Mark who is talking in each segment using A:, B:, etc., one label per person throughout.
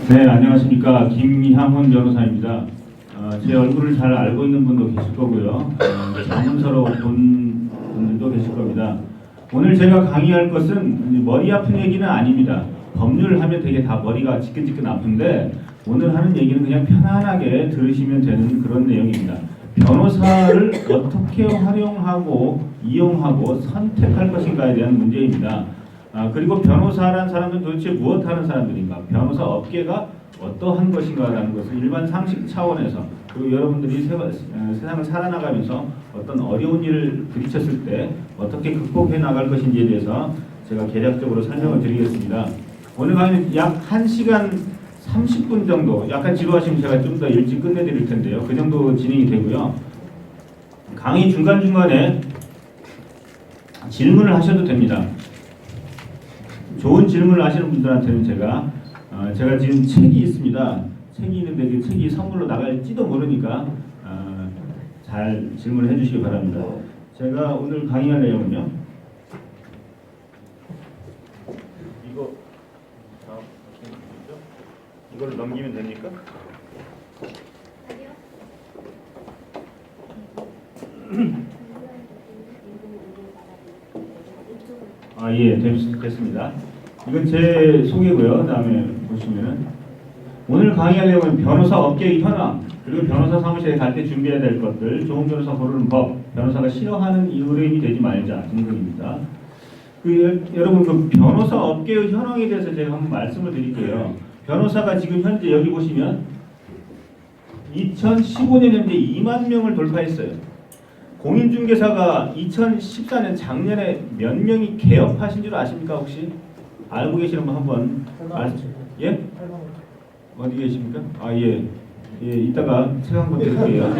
A: 네, 안녕하십니까. 김향훈 변호사입니다. 제 얼굴을 잘 알고 있는 분도 계실 거고요. 자문서로 본 분들도 계실 겁니다. 오늘 제가 강의할 것은 머리 아픈 얘기는 아닙니다. 법률 하면 되게 다 머리가 지끈지끈 아픈데 오늘 하는 얘기는 그냥 편안하게 들으시면 되는 그런 내용입니다. 변호사를 어떻게 활용하고 이용하고 선택할 것인가에 대한 문제입니다. 그리고 변호사라는 사람은 도대체 무엇 하는 사람들인가? 변호사 업계가 어떠한 것인가라는 것을 일반 상식 차원에서 그리고 여러분들이 세상을 살아나가면서 어떤 어려운 일을 부딪혔을 때 어떻게 극복해 나갈 것인지에 대해서 제가 개략적으로 설명을 드리겠습니다. 오늘 강의는 약 1시간 30분 정도, 약간 지루하시면 제가 좀 더 일찍 끝내드릴 텐데요. 그 정도 진행이 되고요. 강의 중간중간에 질문을 하셔도 됩니다. 좋은 질문을 하시는 분들한테는 제가 지금 책이 있습니다. 책이 있는데 그 책이 선물로 나갈지도 모르니까 잘 질문을 해주시기 바랍니다. 제가 오늘 강의할 내용은요. 이걸 넘기면 됩니까? 예, 됐습니다. 이건 제 소개고요. 그다음에 보시면은 오늘 강의할 내용은 변호사 업계의 현황, 그리고 변호사 사무실에 갈 때 준비해야 될 것들, 좋은 변호사 고르는 법, 변호사가 싫어하는 의뢰인이 되지 말자 등등입니다. 여러분 그 변호사 업계의 현황에 대해서 제가 한번 말씀을 드릴게요. 변호사가 지금 현재 여기 보시면 2015년 현재 2만 명을 돌파했어요. 공인중개사가 2014년 작년에 몇 명이 개업하신 줄 아십니까? 혹시 알고 계시는 분 한번 예? 어디 계십니까? 예, 이따가 책 한번 드릴게요.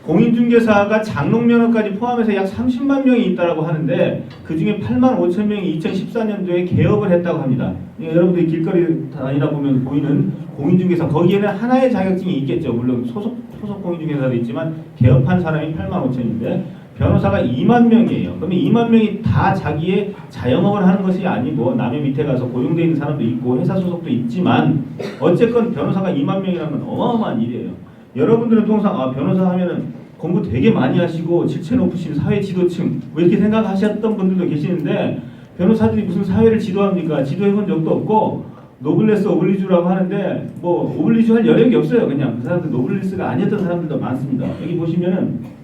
A: 공인중개사가 장롱면허까지 포함해서 약 30만 명이 있다고 하는데 그 중에 8만 5천 명이 2014년도에 개업을 했다고 합니다. 여러분들이 길거리 다니다 보면 보이는 공인중개사, 거기에는 하나의 자격증이 있겠죠. 물론 소속 공인중개사도 있지만 개업한 사람이 8만 5천인데 변호사가 2만 명이에요. 그러면 2만 명이 다 자기의 자영업을 하는 것이 아니고 남의 밑에 가서 고용되어 있는 사람도 있고 회사 소속도 있지만 어쨌건 변호사가 2만 명이라는 건 어마어마한 일이에요. 여러분들은 통상 변호사 하면은 공부 되게 많이 하시고 질체 높으신 사회 지도층 뭐 이렇게 생각하셨던 분들도 계시는데 변호사들이 무슨 사회를 지도합니까? 지도해본 적도 없고 노블레스 오블리주라고 하는데 뭐 오블리주 할 여력이 없어요. 그냥 그 사람들 노블레스가 아니었던 사람들도 많습니다. 여기 보시면은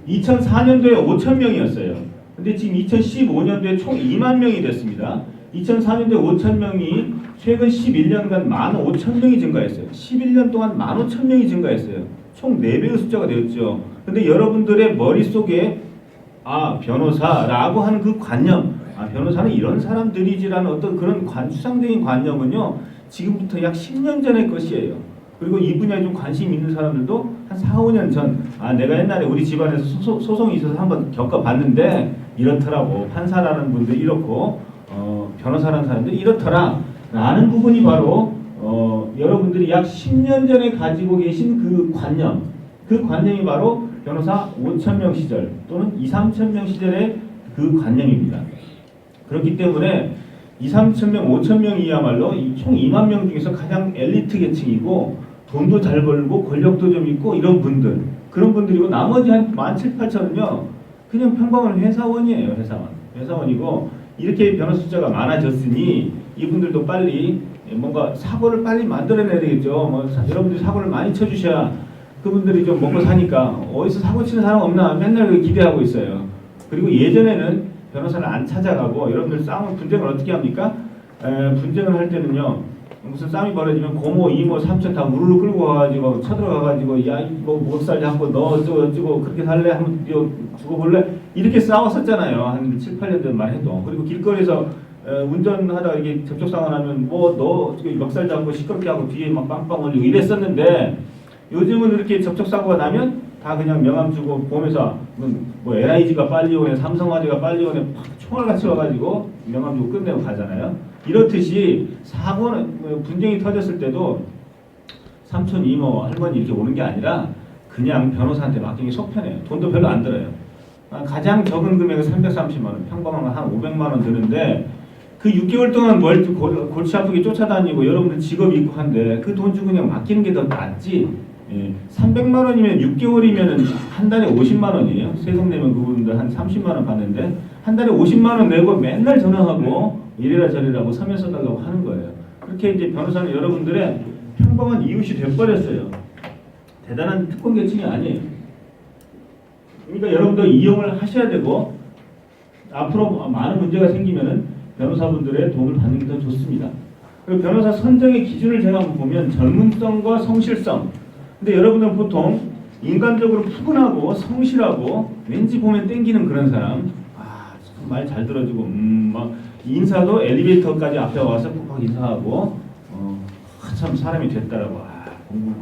A: 2004년도에 5천 명이었어요. 근데 지금 2015년도에 총 2만 명이 됐습니다. 2004년도에 5천 명이 최근 11년간 15,000명이 증가했어요. 11년 동안 15,000명이 증가했어요. 총 4배의 숫자가 되었죠. 근데 여러분들의 머릿속에 변호사라고 하는 그 관념, 변호사는 이런 사람들이지라는 어떤 그런 추상적인 관념은요, 지금부터 약 10년 전의 것이에요. 그리고 이 분야에 좀 관심 있는 사람들도 한 4, 5년 전, 내가 옛날에 우리 집안에서 소송이 있어서 한번 겪어봤는데 이렇더라고. 판사라는 분들이 이렇고, 변호사라는 사람들이 이렇더라. 라는 부분이 바로 여러분들이 약 10년 전에 가지고 계신 그 관념이 바로 변호사 5,000명 시절 또는 2, 3,000명 시절의 그 관념입니다. 그렇기 때문에 2, 3,000명, 5,000명이야말로 총 2만 명 중에서 가장 엘리트 계층이고 돈도 잘 벌고 권력도 좀 있고 이런 분들, 그런 분들이고 나머지 한 17,000~18,000은요 그냥 평범한 회사원이에요. 회사원이고 이렇게 변호사 숫자가 많아졌으니 이분들도 빨리 뭔가 사고를 빨리 만들어내야 되겠죠. 여러분들이 사고를 많이 쳐주셔야 그분들이 좀 먹고 사니까 어디서 사고 치는 사람 없나 맨날 기대하고 있어요. 그리고 예전에는 변호사를 안 찾아가고 여러분들 분쟁을 어떻게 합니까? 분쟁을 할 때는요 무슨 싸움이 벌어지면 고모, 이모, 삼촌 다 우르르 끌고 가가지고 쳐들어가가지고 야 이거 목살 잡고 너 어쩌고 그렇게 살래? 한번 죽어볼래? 이렇게 싸웠었잖아요. 한 7, 8년 전만 해도. 그리고 길거리에서 운전하다가 이게 접촉사고 나면 너 멱살 잡고 시끄럽게 하고 뒤에 막 빵빵 올리고 이랬었는데 요즘은 이렇게 접촉사고가 나면 다 그냥 명함 주고 보험회사 LIG가 빨리 오네, 삼성화재가 빨리 오네, 총알같이 와가지고 명함 주고 끝내고 가잖아요. 이렇듯이 사고는 분쟁이 터졌을 때도 삼촌, 이모, 할머니 이렇게 오는 게 아니라 그냥 변호사한테 맡기는 게 속 편해요. 돈도 별로 안 들어요. 가장 적은 금액은 330만 원, 평범한 건 한 500만 원 드는데 그 6개월 동안 골치 아프게 쫓아다니고 여러분들 직업 있고 한데 그 돈 주고 그냥 맡기는 게 더 낫지. 300만 원이면 6개월이면 한 달에 50만 원이에요. 세금 내면 그분들 한 30만 원 받는데 한 달에 50만 원 내고 맨날 전화하고 이래라 저래라고 서면 써달라고 하는 거예요. 그렇게 이제 변호사는 여러분들의 평범한 이웃이 돼버렸어요. 대단한 특권 계층이 아니에요. 그러니까 여러분도 이용을 하셔야 되고 앞으로 많은 문제가 생기면은 변호사분들의 도움을 받는 게 더 좋습니다. 그리고 변호사 선정의 기준을 제가 한번 보면 전문성과 성실성. 근데 여러분들은 보통 인간적으로 푸근하고 성실하고 왠지 보면 땡기는 그런 사람, 말 잘 들어주고 막 인사도 엘리베이터까지 앞에 와서 푹 인사하고 참 사람이 됐다라고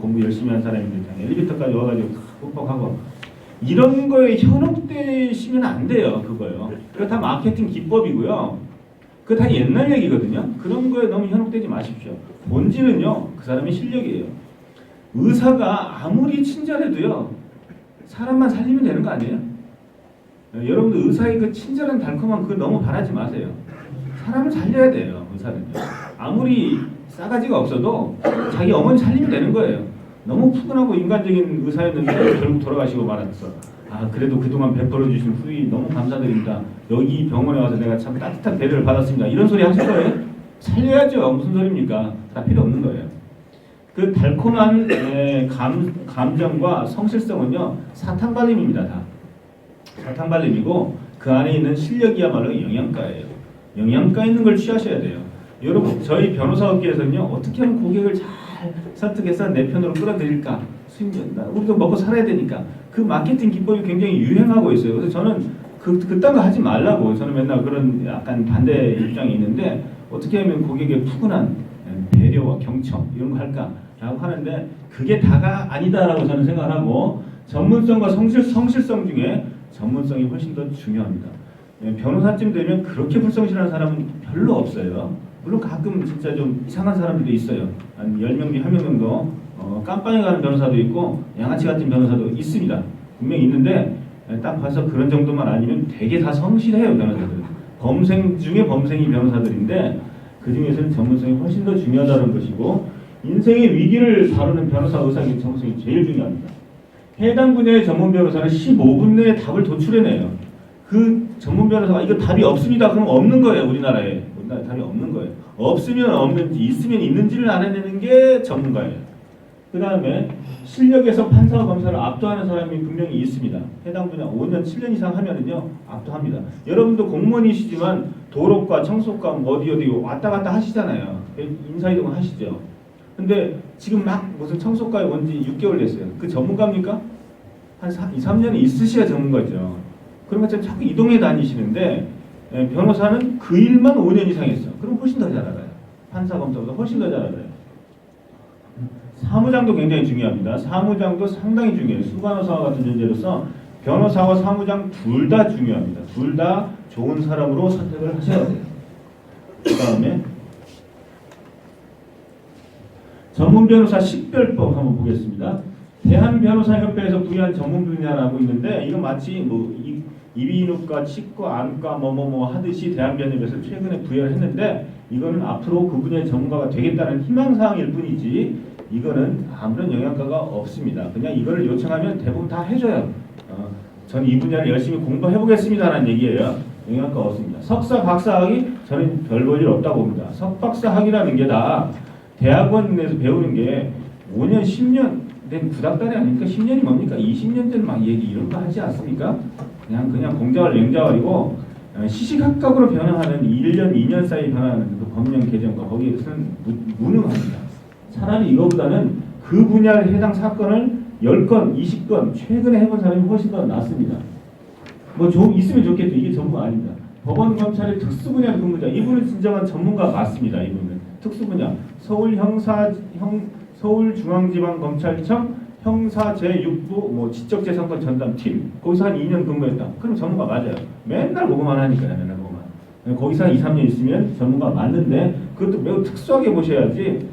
A: 공부 열심히 한 사람인데 엘리베이터까지 와가지고 푹푹하고 이런 거에 현혹되시면 안 돼요. 그거요. 그거 다 마케팅 기법이고요. 그거 다 옛날 얘기거든요. 그런 거에 너무 현혹되지 마십시오. 본질은요, 그 사람의 실력이에요. 의사가 아무리 친절해도요, 사람만 살리면 되는 거 아니에요? 여러분들 의사의 그 친절한 달콤한 그거 너무 바라지 마세요. 사람을 살려야 돼요, 의사는요. 아무리 싸가지가 없어도 자기 어머니 살리면 되는 거예요. 너무 푸근하고 인간적인 의사였는데 결국 돌아가시고 말았어. 그래도 그동안 베풀어 주신 후이 너무 감사드립니다. 여기 병원에 와서 내가 참 따뜻한 배려를 받았습니다. 이런 소리 하실 거예요? 살려야죠. 무슨 소리입니까? 다 필요 없는 거예요. 그 달콤한 감정과 성실성은요, 사탕발림입니다. 다 사탕발림이고 그 안에 있는 실력이야말로 영양가예요. 영양가 있는 걸 취하셔야 돼요. 여러분, 저희 변호사업계에서는요, 어떻게 하면 고객을 잘 설득해서 내 편으로 끌어들일까? 우리도 먹고 살아야 되니까 그 마케팅 기법이 굉장히 유행하고 있어요. 그래서 저는 그딴 거 하지 말라고, 저는 맨날 그런 약간 반대 입장이 있는데 어떻게 하면 고객의 푸근한 배려와 경청 이런 거 할까라고 하는데 그게 다가 아니다라고 저는 생각하고 전문성과 성실성 중에 전문성이 훨씬 더 중요합니다. 변호사쯤 되면 그렇게 불성실한 사람은 별로 없어요. 물론 가끔 진짜 좀 이상한 사람들도 있어요. 한 10명 중에 1명 정도 깜빵에 가는 변호사도 있고 양아치 같은 변호사도 있습니다. 분명히 있는데 딱 봐서 그런 정도만 아니면 되게 다 성실해요. 변호사들은. 범생 중에 범생이 변호사들인데 그 중에서는 전문성이 훨씬 더 중요하다는 것이고 인생의 위기를 다루는 변호사 의사의 전문성이 제일 중요합니다. 해당 분야의 전문 변호사는 15분 내에 답을 도출해내요. 그 전문 변호사가 이거 답이 없습니다. 그럼 없는 거예요. 우리나라에 답이 없는 거예요. 없으면 없는지 있으면 있는지를 알아내는 게 전문가예요. 그 다음에 실력에서 판사와 검사를 압도하는 사람이 분명히 있습니다. 해당 분야 5년, 7년 이상 하면은요 압도합니다. 여러분도 공무원이시지만 도로과 청소과 어디 왔다 갔다 하시잖아요. 인사이동 하시죠. 근데 지금 막 무슨 청소과에 온 지 6개월 됐어요. 그 전문가입니까? 한 2, 3년이 있으셔야 전문가죠. 그런 것처럼 자꾸 이동해 다니시는데 변호사는 그 일만 5년 이상 했어. 그럼 훨씬 더 잘 알아요. 판사, 검사보다 훨씬 더 잘 알아요. 사무장도 굉장히 중요합니다. 사무장도 상당히 중요해요. 수간호사와 같은 존재로서 변호사와 사무장 둘 다 중요합니다. 둘 다 좋은 사람으로 선택을 하셔야 돼요. 그 다음에 전문 변호사 식별법 한번 보겠습니다. 대한변호사협회에서 부여한 전문 분야라고 있는데 이건 마치 뭐 이비인후과, 치과, 안과 뭐뭐뭐 하듯이 대한변협에서 최근에 부여를 했는데 이거는 앞으로 그 분야의 전문가가 되겠다는 희망사항일 뿐이지 이거는 아무런 영향가가 없습니다. 그냥 이거를 요청하면 대부분 다 해줘요. 저는 이 분야를 열심히 공부해보겠습니다라는 얘기예요. 영향가 없습니다. 석사, 박사학위 저는 별 볼 일 없다고 봅니다. 석박사학위라는 게 다 대학원에서 배우는 게 5년, 10년 된 구닥다리 아닙니까? 10년이 뭡니까? 20년 된 막 얘기 이런 거 하지 않습니까? 그냥 공자왈 맹자왈이고 시시각각으로 변화하는 1년, 2년 사이 변화하는 그 법령 개정과 거기에서는 무능합니다. 차라리 이거보다는 그 분야에 해당 사건을 10건, 20건 최근에 해본 사람이 훨씬 더 낫습니다. 뭐 있으면 좋겠죠. 이게 전문가 아닙니다. 법원 검찰의 특수 분야 근무자. 이분은 진정한 전문가 맞습니다. 이분은 특수 분야. 서울중앙지방검찰청 형사 제6부 뭐 지적재산권 전담팀 거기서 한 2년 근무했다. 그럼 전문가 맞아요. 맨날 보고만 하니까요. 맨날 보고만. 거기서 한 2, 3년 있으면 전문가 맞는데 그것도 매우 특수하게 보셔야지.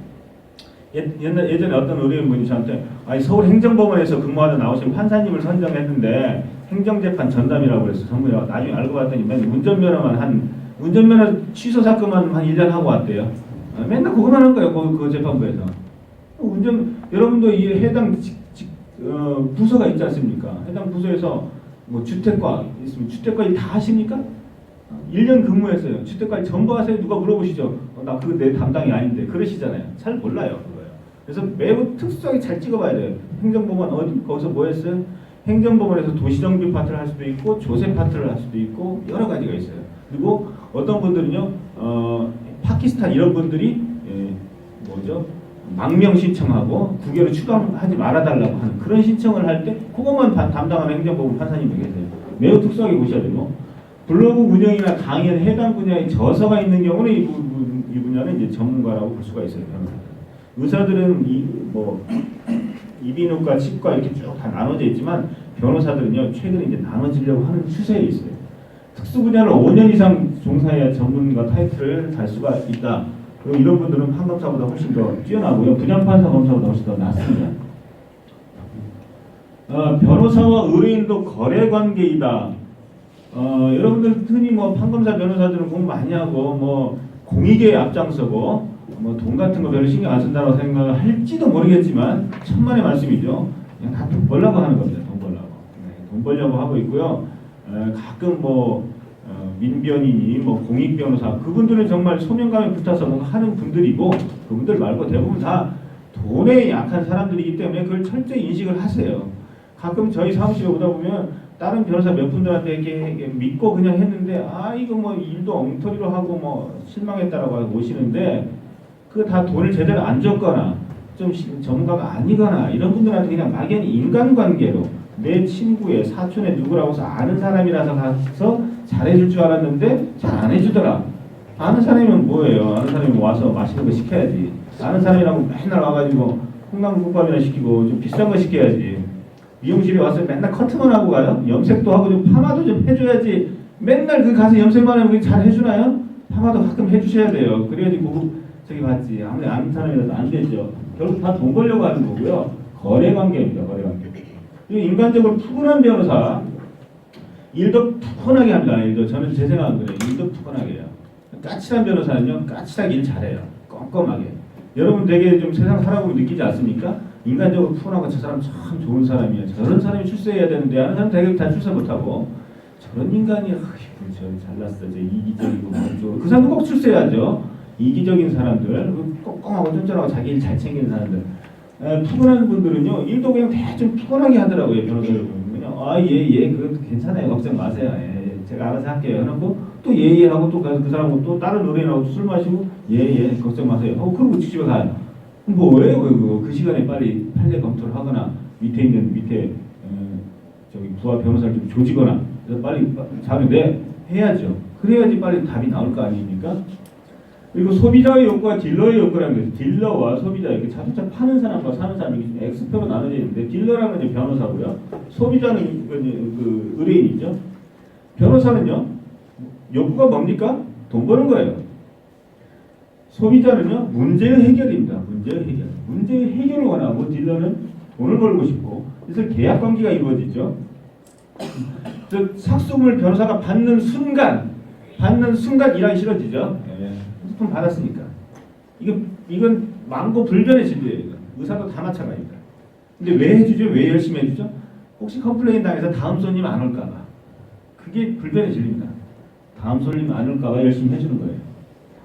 A: 예전에 어떤 의뢰인분이 저한테 서울행정법원에서 근무하다 나오신 판사님을 선정했는데 행정재판 전담이라고 그래서 전문에 나중에 알고 봤더니 맨 운전면허 취소 사건만 한 1년 하고 왔대요. 맨날 그거만 한 거예요. 그 재판부에서. 여러분도 이 해당 부서가 있지 않습니까? 해당 부서에서 뭐 주택과 있으면 주택과 일 다 하십니까? 1년 근무했어요. 주택관리 전부 하세요. 누가 물어보시죠? 나 그거 내 담당이 아닌데 그러시잖아요. 잘 몰라요 그거요. 그래서 매우 특수하게 잘 찍어봐야 돼요. 행정법원 거기서 뭐 했어요? 행정법원에서 도시정비 파트를 할 수도 있고 조세 파트를 할 수도 있고 여러 가지가 있어요. 그리고 어떤 분들은요, 파키스탄 이런 분들이 뭐죠? 망명 신청하고 국외로 추방하지 말아달라고 하는 그런 신청을 할 때 그것만 담당하는 행정법원 판사님이 계세요. 매우 특수하게 보셔야 되고, 블로그 운영이나 강연 해당 분야에 저서가 있는 경우는 이 분야는 이제 전문가라고 볼 수가 있어요. 의사들은 이비인후과, 치과 이렇게 쭉 다 나눠져 있지만 변호사들은요 최근에 이제 나눠지려고 하는 추세에 있어요. 특수 분야를 5년 이상 종사해야 전문가 타이틀을 달 수가 있다. 그리고 이런 분들은 판검사보다 훨씬 더 뛰어나고요. 부장판사 검사보다 훨씬 더 낫습니다. 변호사와 의뢰인도 거래 관계이다. 여러분들 흔히 뭐 판검사 변호사들은 공부 많이 하고 뭐 공익에 앞장서고 뭐 돈 같은 거 별로 신경 안 쓴다고 생각을 할지도 모르겠지만 천만의 말씀이죠. 그냥 다 돈 벌려고 하는 겁니다. 돈 벌려고. 네, 돈 벌려고 하고 있고요. 가끔 민변인이 공익 변호사 그분들은 정말 소명감에 붙어서 뭔가 하는 분들이고 그분들 말고 대부분 다 돈에 약한 사람들이기 때문에 그걸 철저히 인식을 하세요. 가끔 저희 사무실에 오다 보면 다른 변호사 몇 분들한테 이렇게 믿고 그냥 했는데 이거 뭐 일도 엉터리로 하고 실망했다라고 오시는데 그거 다 돈을 제대로 안 줬거나 좀 전문가가 아니거나 이런 분들한테 그냥 막연히 인간관계로 내 친구의 사촌의 누구라고 해서 아는 사람이라서 가서 잘해줄 줄 알았는데 잘 안 해주더라. 아는 사람이면 뭐예요? 아는 사람이 와서 맛있는 거 시켜야지. 아는 사람이라고 맨날 와가지고 콩나물국밥이나 시키고 좀 비싼 거 시켜야지. 미용실에 와서 맨날 커트만 하고 가요? 염색도 하고 좀 파마도 좀 해줘야지. 맨날 그 가서 염색만 하면 잘 해주나요? 파마도 가끔 해주셔야 돼요. 그래야지 저기 받지. 아무리 아는 사람이라도 안 되죠. 결국 다 돈 벌려고 하는 거고요. 거래 관계입니다. 거래 관계. 인간적으로 푸근한 변호사. 일도 푸근하게 합니다. 일도 저는 제 생각은 그래요. 일도 푸근하게 해요. 까칠한 변호사는요. 까칠하게 일 잘해요. 꼼꼼하게. 여러분 되게 좀 세상 살아보고 느끼지 않습니까? 인간적으로 푸근하고 저 사람 참 좋은 사람이야. 저런 사람이 출세해야 되는데 하는 사람 되게 다 출세 못하고 저런 인간이 저 잘났어. 저 이기적이고 그 사람도 꼭 출세해야죠. 이기적인 사람들, 꼼꼼하고 쫀쫀하고 자기 일 잘 챙기는 사람들. 푸근한 분들은요 일도 그냥 대충 피곤하게 하더라고요. 변호사를 보면 그냥 그래도 괜찮아요. 걱정 마세요. 제가 알아서 할게요. 해놓고 또 하고 또 그 사람하고 또 다른 의뢰인하고 술 마시고 걱정 마세요. 그러고 집에 가요. 왜요? 그 시간에 빨리 판례 검토를 하거나 밑에 저기 부하 변호사를 좀 조지거나 그래서 빨리 자는데 해야죠. 그래야지 빨리 답이 나올 거 아닙니까? 그리고 소비자의 욕구와 딜러의 욕구라는 게 딜러와 소비자 이렇게 자동차 파는 사람과 사는 사람이 X표로 나눠져 있는데 딜러라는 게 변호사고요. 소비자는 그 의뢰인이죠. 변호사는요. 욕구가 뭡니까? 돈 버는 거예요. 소비자는요. 문제의 해결입니다. 문제의 해결을 원하고 딜러는 돈을 벌고 싶고 그래서 계약 관계가 이루어지죠. 즉 삭수물 변호사가 받는 순간 일하기 싫어지죠. 휴품 받았으니까. 이건 망고 불변의 진리예요. 이건. 의사도 다 마찬가지입니다. 근데 왜 해주죠? 왜 열심히 해주죠? 혹시 컴플레인 당해서 다음 손님 안 올까봐. 그게 불변의 진리입니다. 다음 손님 안 올까봐 열심히 해주는 거예요.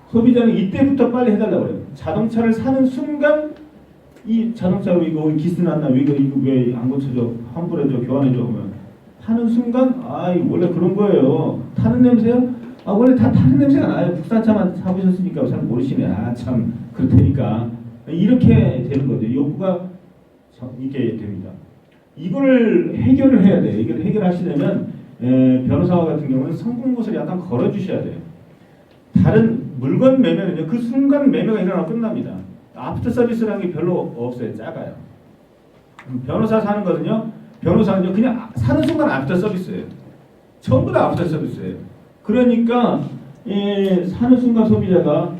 A: 소비자는 이때부터 빨리 해달라고 그래요. 자동차를 사는 순간 이 자동차로 이거 기스 났나? 이거 왜 안 고쳐줘? 환불해줘? 교환해줘? 그러면 타는 순간 원래 그런 거예요. 타는 냄새요? 원래 다 타는 냄새가 나요. 국산차만 사보셨으니까 잘 모르시네. 참 그렇다니까. 이렇게 되는 거죠. 욕구가 있게 됩니다. 이거를 해결을 해야 돼요. 이걸 해결하시려면 변호사와 같은 경우는 성공것을 약간 걸어주셔야 돼요. 다른 물건 매매는요. 그 순간 매매가 일어나고 끝납니다. 아프터 서비스라는 게 별로 없어요. 작아요. 변호사 사는 거는요. 변호사는요. 그냥 사는 순간 아프터 서비스예요. 전부 다 아프터 서비스예요. 그러니까 사는 순간 소비자가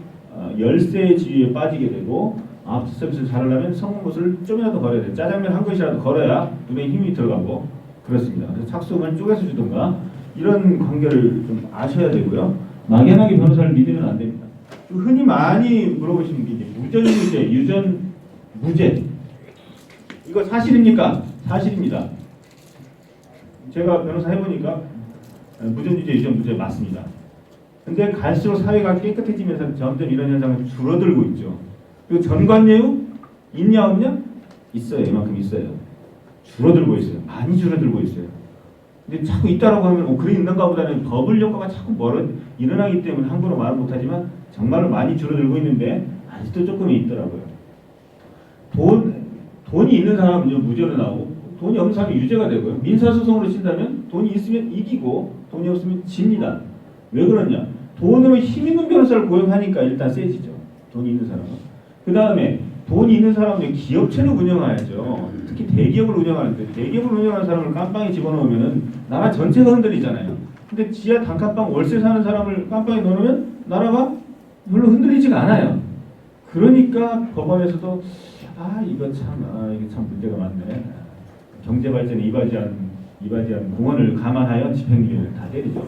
A: 열쇠의 지위에 빠지게 되고 아프터 서비스를 잘하려면 성공것을 좀이라도 걸어야 돼요. 짜장면 한 그릇이라도 걸어야 눈에 힘이 들어가고 그렇습니다. 그래서 착수금을 쪼개서 주든가 이런 관계를 좀 아셔야 되고요. 막연하게 변호사를 믿으면 안 됩니다. 흔히 많이 물어보시는 게 이제 무전유죄, 유전 무죄. 이거 사실입니까? 사실입니다. 제가 변호사 해보니까 무전유죄, 유전 무죄 맞습니다. 근데 갈수록 사회가 깨끗해지면서 점점 이런 현상은 줄어들고 있죠. 그리고 전관예우 있냐 없냐? 있어요. 이만큼 있어요. 줄어들고 있어요. 많이 줄어들고 있어요. 근데 자꾸 있다라고 하면 그래 있는가 보다는 버블 효과가 자꾸 일어나기 때문에 함부로 말은 못하지만 정말로 많이 줄어들고 있는데 아직도 조금 있더라고요. 돈이 있는 사람은 무죄로 나오고 돈이 없는 사람이 유죄가 되고요. 민사소송으로 친다면 돈이 있으면 이기고 돈이 없으면 집니다. 왜 그러냐? 돈으로 힘 있는 변호사를 고용하니까 일단 세지죠. 돈이 있는 사람은. 그 다음에 돈이 있는 사람은 기업체를 운영해야죠. 특히 대기업을 운영하는데 대기업을 운영하는 사람을 깜빵에 집어넣으면 나라 전체가 흔들리잖아요. 근데 지하 단칸방 월세 사는 사람을 깜빵에 넣으면 나라가 별로 흔들리지가 않아요. 그러니까 법원에서도 이게 참 문제가 많네. 경제 발전에 이바지한 공헌을 감안하여 집행유예를 다 때리죠.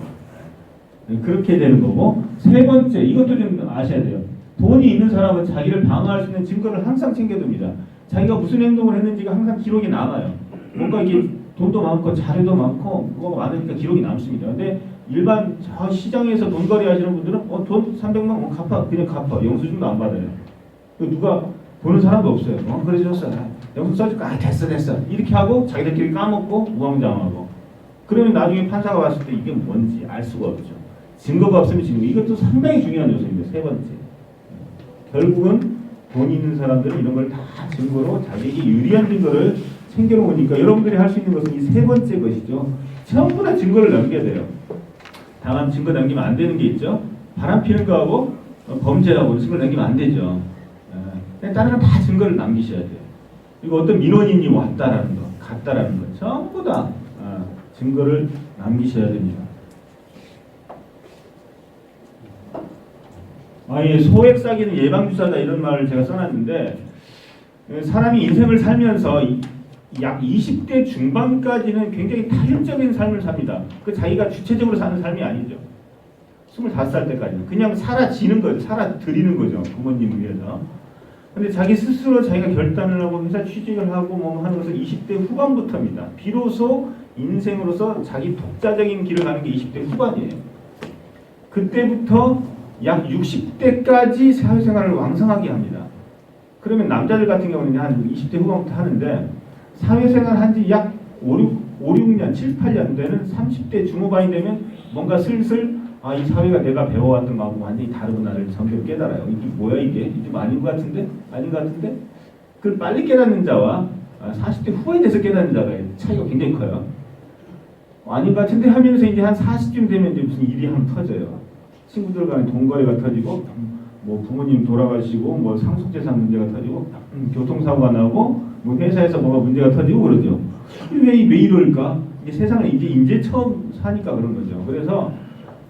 A: 그렇게 되는 거고, 세 번째 이것도 좀 아셔야 돼요. 돈이 있는 사람은 자기를 방어할 수 있는 증거를 항상 챙겨둡니다. 자기가 무슨 행동을 했는지가 항상 기록이 남아요. 뭔가 이게 돈도 많고 자료도 많고 뭐가 많으니까 기록이 남습니다. 근데 일반 저 시장에서 돈거래 하시는 분들은 돈 300만 갚아, 그냥 갚아. 영수증도 안 받아요. 누가 보는 사람도 없어요. 그래 줬어. 영수 써줄까? 됐어. 이렇게 하고 자기들끼리 까먹고 우왕좌왕하고. 그러면 나중에 판사가 봤을 때 이게 뭔지 알 수가 없죠. 증거가 없으면 증거. 이것도 상당히 중요한 요소입니다. 세 번째. 결국은 돈 있는 사람들은 이런 걸 다 증거로 자기에게 유리한 증거를 챙겨놓으니까 여러분들이 할 수 있는 것은 이 세 번째 것이죠. 전부 다 증거를 남겨야 돼요. 다만 증거 남기면 안 되는 게 있죠. 바람 피는 거하고 범죄하고 증거를 남기면 안 되죠. 다른 건 다 증거를 남기셔야 돼요. 그리고 어떤 민원인이 왔다라는 거, 갔다라는 거 전부 다 증거를 남기셔야 됩니다. 소액 사기는 예방주사다 이런 말을 제가 써놨는데 사람이 인생을 살면서 약 20대 중반까지는 굉장히 타협적인 삶을 삽니다. 그 자기가 주체적으로 사는 삶이 아니죠. 25살 때까지는 그냥 살아지는 거죠. 살아드리는 거죠. 부모님을 위해서. 근데 자기 스스로 자기가 결단을 하고 회사 취직을 하고 뭐 하는 것은 20대 후반부터입니다. 비로소 인생으로서 자기 독자적인 길을 가는 게 20대 후반이에요. 그때부터 약 60대까지 사회생활을 왕성하게 합니다. 그러면 남자들 같은 경우는 한 20대 후반부터 하는데 사회생활 한 지 약 5, 6년, 7, 8년 되는 30대 중후반이 되면 뭔가 슬슬 이 사회가 내가 배워왔던 거하고 완전히 다르구나를 점점 깨달아요. 이게 뭐야 이게? 좀 아닌 것 같은데? 아닌 것 같은데? 그걸 빨리 깨닫는 자와 40대 후반이 돼서 깨닫는 자가 차이가 굉장히 커요. 아닌 것 같은데 하면서 이제 한 40쯤 되면 이제 무슨 일이 한 터져요. 친구들 간에 돈거래가 터지고 뭐 부모님 돌아가시고 뭐 상속재산 문제가 터지고 교통사고가 나고 뭐 회사에서 뭐가 문제가 터지고 그러죠. 왜 이럴까? 이게 세상을 이제 처음 사니까 그런 거죠. 그래서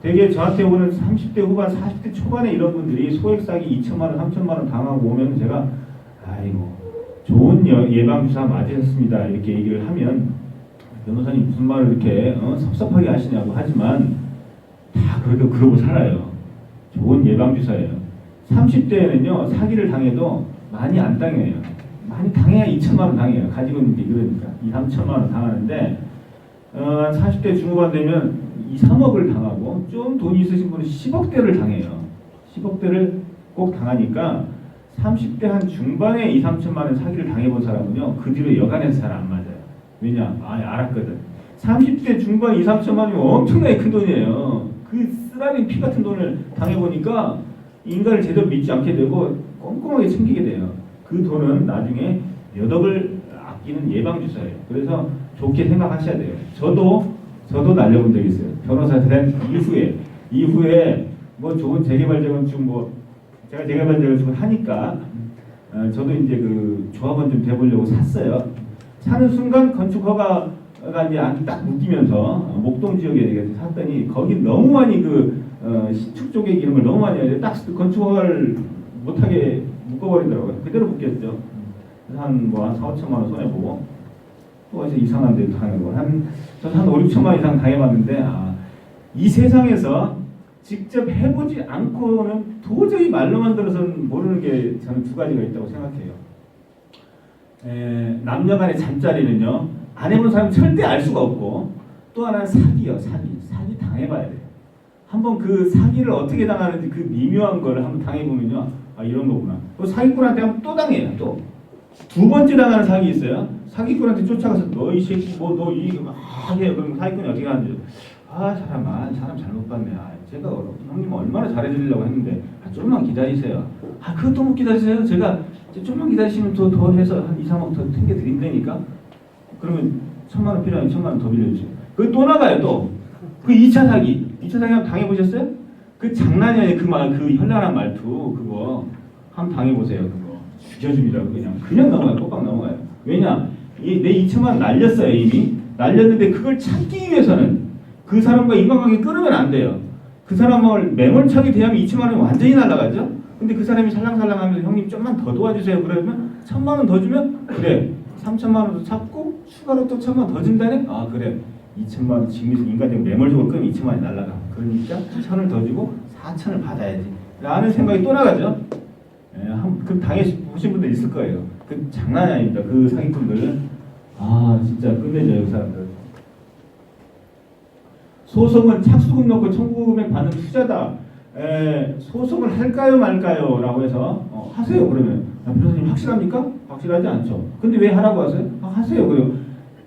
A: 되게 저한테 오는 30대 후반, 40대 초반에 이런 분들이 소액 사기 2천만 원, 3천만 원 당하고 오면 제가 좋은 예방주사 맞으셨습니다 이렇게 얘기를 하면 변호사님 무슨 말을 이렇게 섭섭하게 하시냐고 하지만 다 그러고 살아요. 좋은 예방주사예요. 30대에는요 사기를 당해도 많이 안 당해요. 많이 당해야 2천만 원 당해요. 가지고 있는 게 그러니까 2, 3천만 원 당하는데 40대 중후반 되면 2, 3억을 당하고 좀 돈이 있으신 분은 10억대를 당해요. 10억대를 꼭 당하니까 30대 한 중반에 2, 3천만 원 사기를 당해본 사람은요 그 뒤로 여간해서 잘 안 맞아요. 왜냐? 알았거든. 30대 중반 2, 3천만 원이 엄청나게 큰 돈이에요. 그 쓰라린 피 같은 돈을 당해보니까 인간을 제대로 믿지 않게 되고 꼼꼼하게 챙기게 돼요. 그 돈은 나중에 몇 억을 아끼는 예방주사예요. 그래서 좋게 생각하셔야 돼요. 저도 날려본 적이 있어요. 변호사 된 이후에 뭐 좋은 재개발재건축 제가 재개발재건축을 하니까 저도 이제 그 조합원 좀 돼보려고 샀어요. 사는 순간 건축 허가가 이제 딱 묶이면서 목동 지역에 샀더니 거기 너무 많이 신축 쪽에 이런 걸 너무 많이 해야 딱 건축 허가를 못하게 묶어버리더라고요. 그대로 묶였죠. 한 4, 5천만 원 손해보고. 또 어디서 이상한 데도 당하고 저는 한 5, 6천만 이상 당해봤는데 이 세상에서 직접 해보지 않고는 도저히 말로만 들어서는 모르는 게 저는 두 가지가 있다고 생각해요. 남녀 간의 잠자리는요, 안 해본 사람은 절대 알 수가 없고, 또 하나는 사기요. 사기 당해봐야 돼요. 한번 그 사기를 어떻게 당하는지 그 미묘한 거를 한번 당해보면요, 이런 거구나. 또 사기꾼한테 한번 또 당해요. 또 두 번째 당하는 사기 있어요. 사기꾼한테 쫓아가서 너 이 새끼 너 이거 막 해요. 그럼 사기꾼이 어떻게 하는지, 사람 잘못 봤네. 제가 형님 얼마나 잘해드리려고 했는데 좀만 기다리세요. 그것도 못 기다리세요. 제가 좀만 기다리시면 더 해서 한 2, 3억 더 챙겨드린다니까. 그러면 1,000만 원 필요하면 1,000만 원 더 빌려주세요. 그거 또 나가요. 또 그 2차 사기 한번 당해보셨어요? 그 장난이 아니에요. 그 현란한 말투 그거 한번 당해보세요. 그거 죽여줍니다. 그냥 넘어가요. 꼬박 넘어가요. 왜냐? 내 2천만 원 날렸어요. 이미 날렸는데 그걸 찾기 위해서는 그 사람과 인간관계 끊으면 안 돼요. 그 사람을 매몰차게 대하면 2천만 원이 완전히 날아가죠. 근데 그 사람이 살랑살랑하면서 형님 좀만 더 도와주세요. 그러면 1,000만 원 더 주면 그래 3천만 원도 찾고 추가로 또 1,000만 원 더 준다네. 그래 2천만 원 지금 인간적으로 매몰적으로 끄면 2천만 원이 날아가. 그러니까 1,000을 더 주고 4천을 받아야지 라는 생각이 또 나가죠. 그럼 당해보신 분들 있을 거예요. 그 장난이 아닙니다. 그 사기꾼들은 진짜 끝내줘요. 그 사람들. 소송은 착수금 넣고 청구금액 받는 투자다. 소송을 할까요 말까요? 라고 해서 하세요. 그러면 변호사님 확실합니까? 확실하지 않죠. 근데 왜 하라고 하세요? 하세요. 그래요.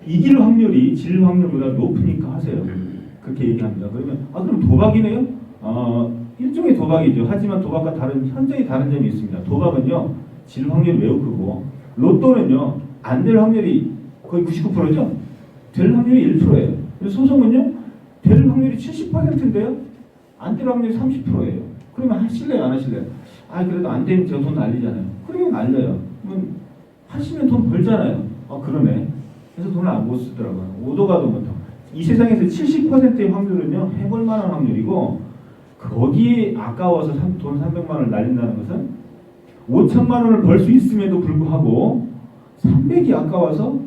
A: 이길 확률이 질 확률보다 높으니까 하세요. 그렇게 얘기합니다. 그러면 그럼 도박이네요? 일종의 도박이죠. 하지만 도박과 현저히 다른 점이 있습니다. 도박은요 질 확률이 매우 크고, 로또는요 안 될 확률이 거의 99%죠. 될 확률이 1%예요. 소송은요 될 확률이 70%인데요 안 될 확률이 30%예요. 그러면 하실래요 안 하실래요? 그래도 안 되면 저 돈 날리잖아요. 그러면 날려요. 그러면 하시면 돈 벌잖아요. 그러네. 그래서 돈을 못 쓰더라고요. 오도가도 못하고. 이 세상에서 70%의 확률은요 해볼 만한 확률이고, 거기에 아까워서 돈 300만 원을 날린다는 것은 5천만 원을 벌 수 있음에도 불구하고 300이 아까워서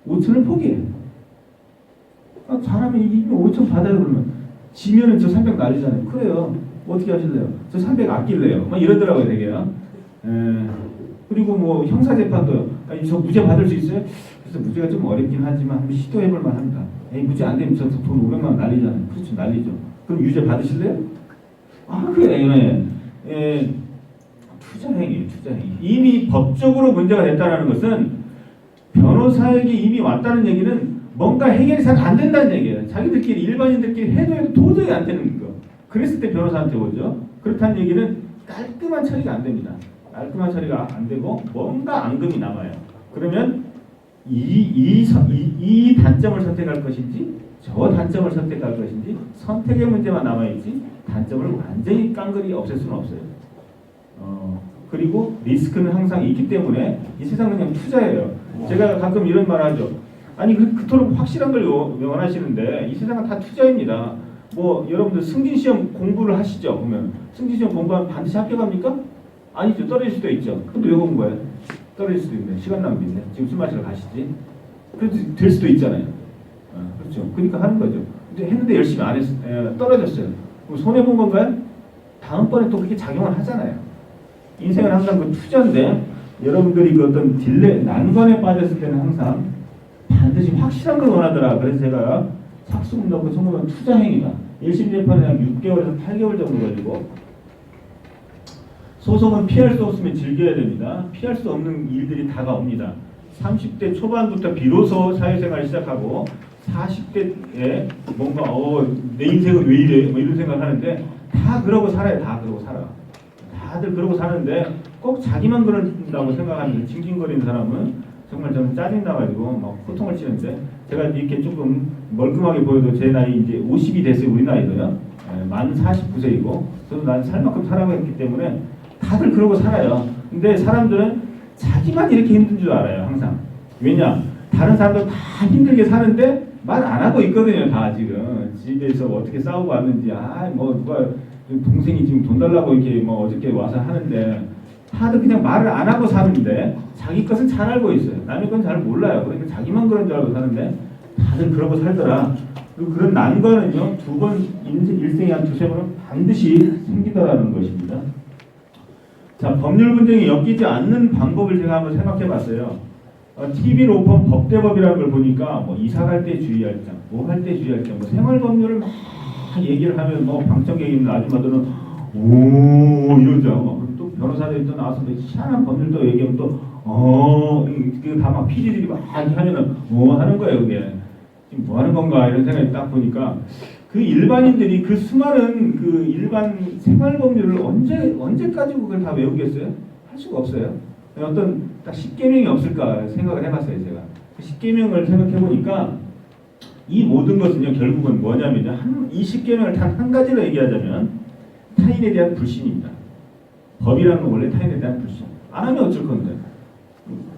A: 5천을 포기해요. 잘하면 이기면 5천 받아요. 그러면 지면은 저 300 날리잖아요. 그래요. 어떻게 하실래요? 저 300 아낄래요. 이러더라고요 되게요. 그리고 뭐 형사재판도요. 저 무죄 받을 수 있어요? 그래서 무죄가 좀 어렵긴 하지만 한번 시도해볼 만합니다. 무죄 안 되면 저 돈 500만 원 날리잖아요. 그렇죠, 날리죠. 그럼 유죄 받으실래요? 그래. 투자행위. 이미 법적으로 문제가 됐다는 것은 변호사에게 이미 왔다는 얘기는 뭔가 해결이 잘 안 된다는 얘기예요. 자기들끼리 일반인들끼리 해도 도저히 안 되는 거. 그랬을 때 변호사한테 오죠. 그렇다는 얘기는 깔끔한 처리가 안 됩니다. 깔끔한 처리가 안 되고 뭔가 앙금이 남아요. 그러면 이 단점을 선택할 것인지 저 단점을 선택할 것인지 선택의 문제만 남아있지 단점을 완전히 깡그리 없앨 수는 없어요. 그리고 리스크는 항상 있기 때문에 이 세상은 그냥 투자예요. 제가 가끔 이런 말 하죠. 그토록 확실한 걸 원하시는데 이 세상은 다 투자입니다. 여러분들 승진시험 공부를 하시죠. 보면 승진시험 공부하면 반드시 합격합니까? 아니죠. 떨어질 수도 있죠. 근데 왜 공부해요? 떨어질 수도 있네. 시간 낭비인데. 지금 술 마시러 가시지. 그래도 될 수도 있잖아요. 그렇죠. 그러니까 하는 거죠. 근데 했는데 열심히 안 떨어졌어요. 그럼 손해본 건가요? 다음번에 또 그렇게 작용을 하잖아요. 인생은 항상 그 투자인데, 여러분들이 그 어떤 난관에 빠졌을 때는 항상 반드시 확실한 걸 원하더라. 그래서 제가 착수금 넣고 청구금 투자 행위가 1심 재판에 한 6개월에서 8개월 정도 걸리고, 소송은 피할 수 없으면 즐겨야 됩니다. 피할 수 없는 일들이 다가옵니다. 30대 초반부터 비로소 사회생활을 시작하고 40대에 뭔가 내 인생은 왜 이래? 이런 생각을 하는데 다 그러고 살아요. 다 그러고 살아. 다들 그러고 사는데 꼭 자기만 그런다고 생각하는 징징거리는 사람은 정말 저는 짜증나가지고 막 호통을 치는데, 제가 이렇게 조금 멀끔하게 보여도 제 나이 이제 50이 됐어요. 우리 나이도요. 만 49세이고 저도 난 살 만큼 살아왔기 때문에 다들 그러고 살아요. 근데 사람들은 자기만 이렇게 힘든 줄 알아요. 항상. 왜냐? 다른 사람들 다 힘들게 사는데 말 안 하고 있거든요. 다 지금 집에서 어떻게 싸우고 왔는지, 누가 동생이 지금 돈 달라고 이렇게 어저께 와서 하는데 다들 그냥 말을 안 하고 사는데 자기 것은 잘 알고 있어요. 남의 건 잘 몰라요. 그러니까 자기만 그런 줄 알고 사는데 다들 그러고 살더라. 그리고 그런 난관은요, 두 번, 일생에 한 두세 번은 반드시 생기더라는 것입니다. 자, 법률 분쟁이 엮이지 않는 방법을 제가 한번 생각해 봤어요. TV 로펌 법대법이라는 걸 보니까 뭐 이사 갈 때 주의할 점, 뭐 할 때 주의할 점, 뭐 생활 법률을 막 얘기를 하면 뭐 방청객 있는 아줌마들은 오 이러죠. 또 변호사들이 또 나와서 희한한 법률도 얘기하면 또 그 다 막 PD들이 막 하면은 뭐 하는 거예요 그게. 지금 뭐 하는 건가 이런 생각이 딱 보니까 그 일반인들이 그 수많은 그 일반 생활 법률을 언제까지 그걸 다 외우겠어요? 할 수가 없어요. 어떤 딱 10계명이 없을까 생각을 해봤어요 제가. 그 10계명을 생각해 보니까 이 모든 것은요 결국은 뭐냐면요 이 10계명을 단 한 가지로 얘기하자면 타인에 대한 불신입니다. 법이라는 건 원래 타인에 대한 불신. 안 하면 어쩔 건데.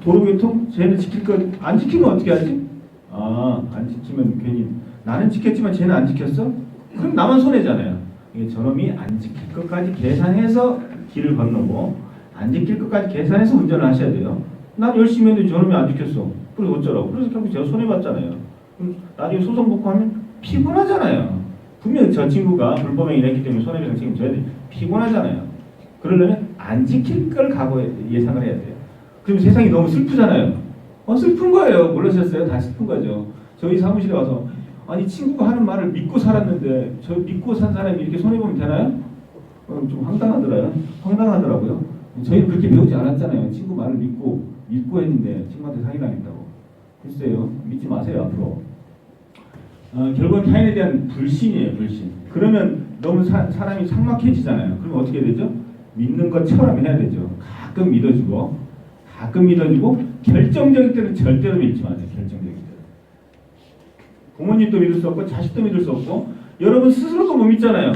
A: 도로교통 쟤는 지킬 것 안 지키면 어떻게 하지? 안 지키면 괜히 나는 지켰지만 쟤는 안 지켰어? 그럼 나만 손해잖아요. 이게 저놈이 안 지킬 것까지 계산해서 길을 건너고 안 지킬 것까지 계산해서 운전을 하셔야 돼요. 난 열심히 했는데 저놈이 안 지켰어. 그래서 어쩌라고? 그래서 결국 제가 손해봤잖아요. 나중에 소송 붙고 하면 피곤하잖아요. 분명히 저 친구가 불법행위를 했기 때문에 손해배상 책임져야 돼. 피곤하잖아요. 그러려면 안 지킬 걸 예상을 해야 돼요. 그럼 세상이 너무 슬프잖아요. 슬픈 거예요. 몰라셨어요? 다 슬픈 거죠. 저희 사무실에 와서 아니 친구가 하는 말을 믿고 살았는데 저 믿고 산 사람이 이렇게 손해보면 되나요? 좀 황당하더라고요. 저희는 그렇게 배우지 않았잖아요. 친구 말을 믿고 했는데 친구한테 사기당했다고. 글쎄요. 믿지 마세요 앞으로. 결국은 타인에 대한 불신이에요. 불신. 그러면 너무 사람이 삭막해지잖아요. 그러면 어떻게 되죠? 믿는 것처럼 해야 되죠. 가끔 믿어주고 결정적일 때는 절대로 믿지 마세요. 결정적일 때. 부모님도 믿을 수 없고 자식도 믿을 수 없고 여러분 스스로도 못 믿잖아요.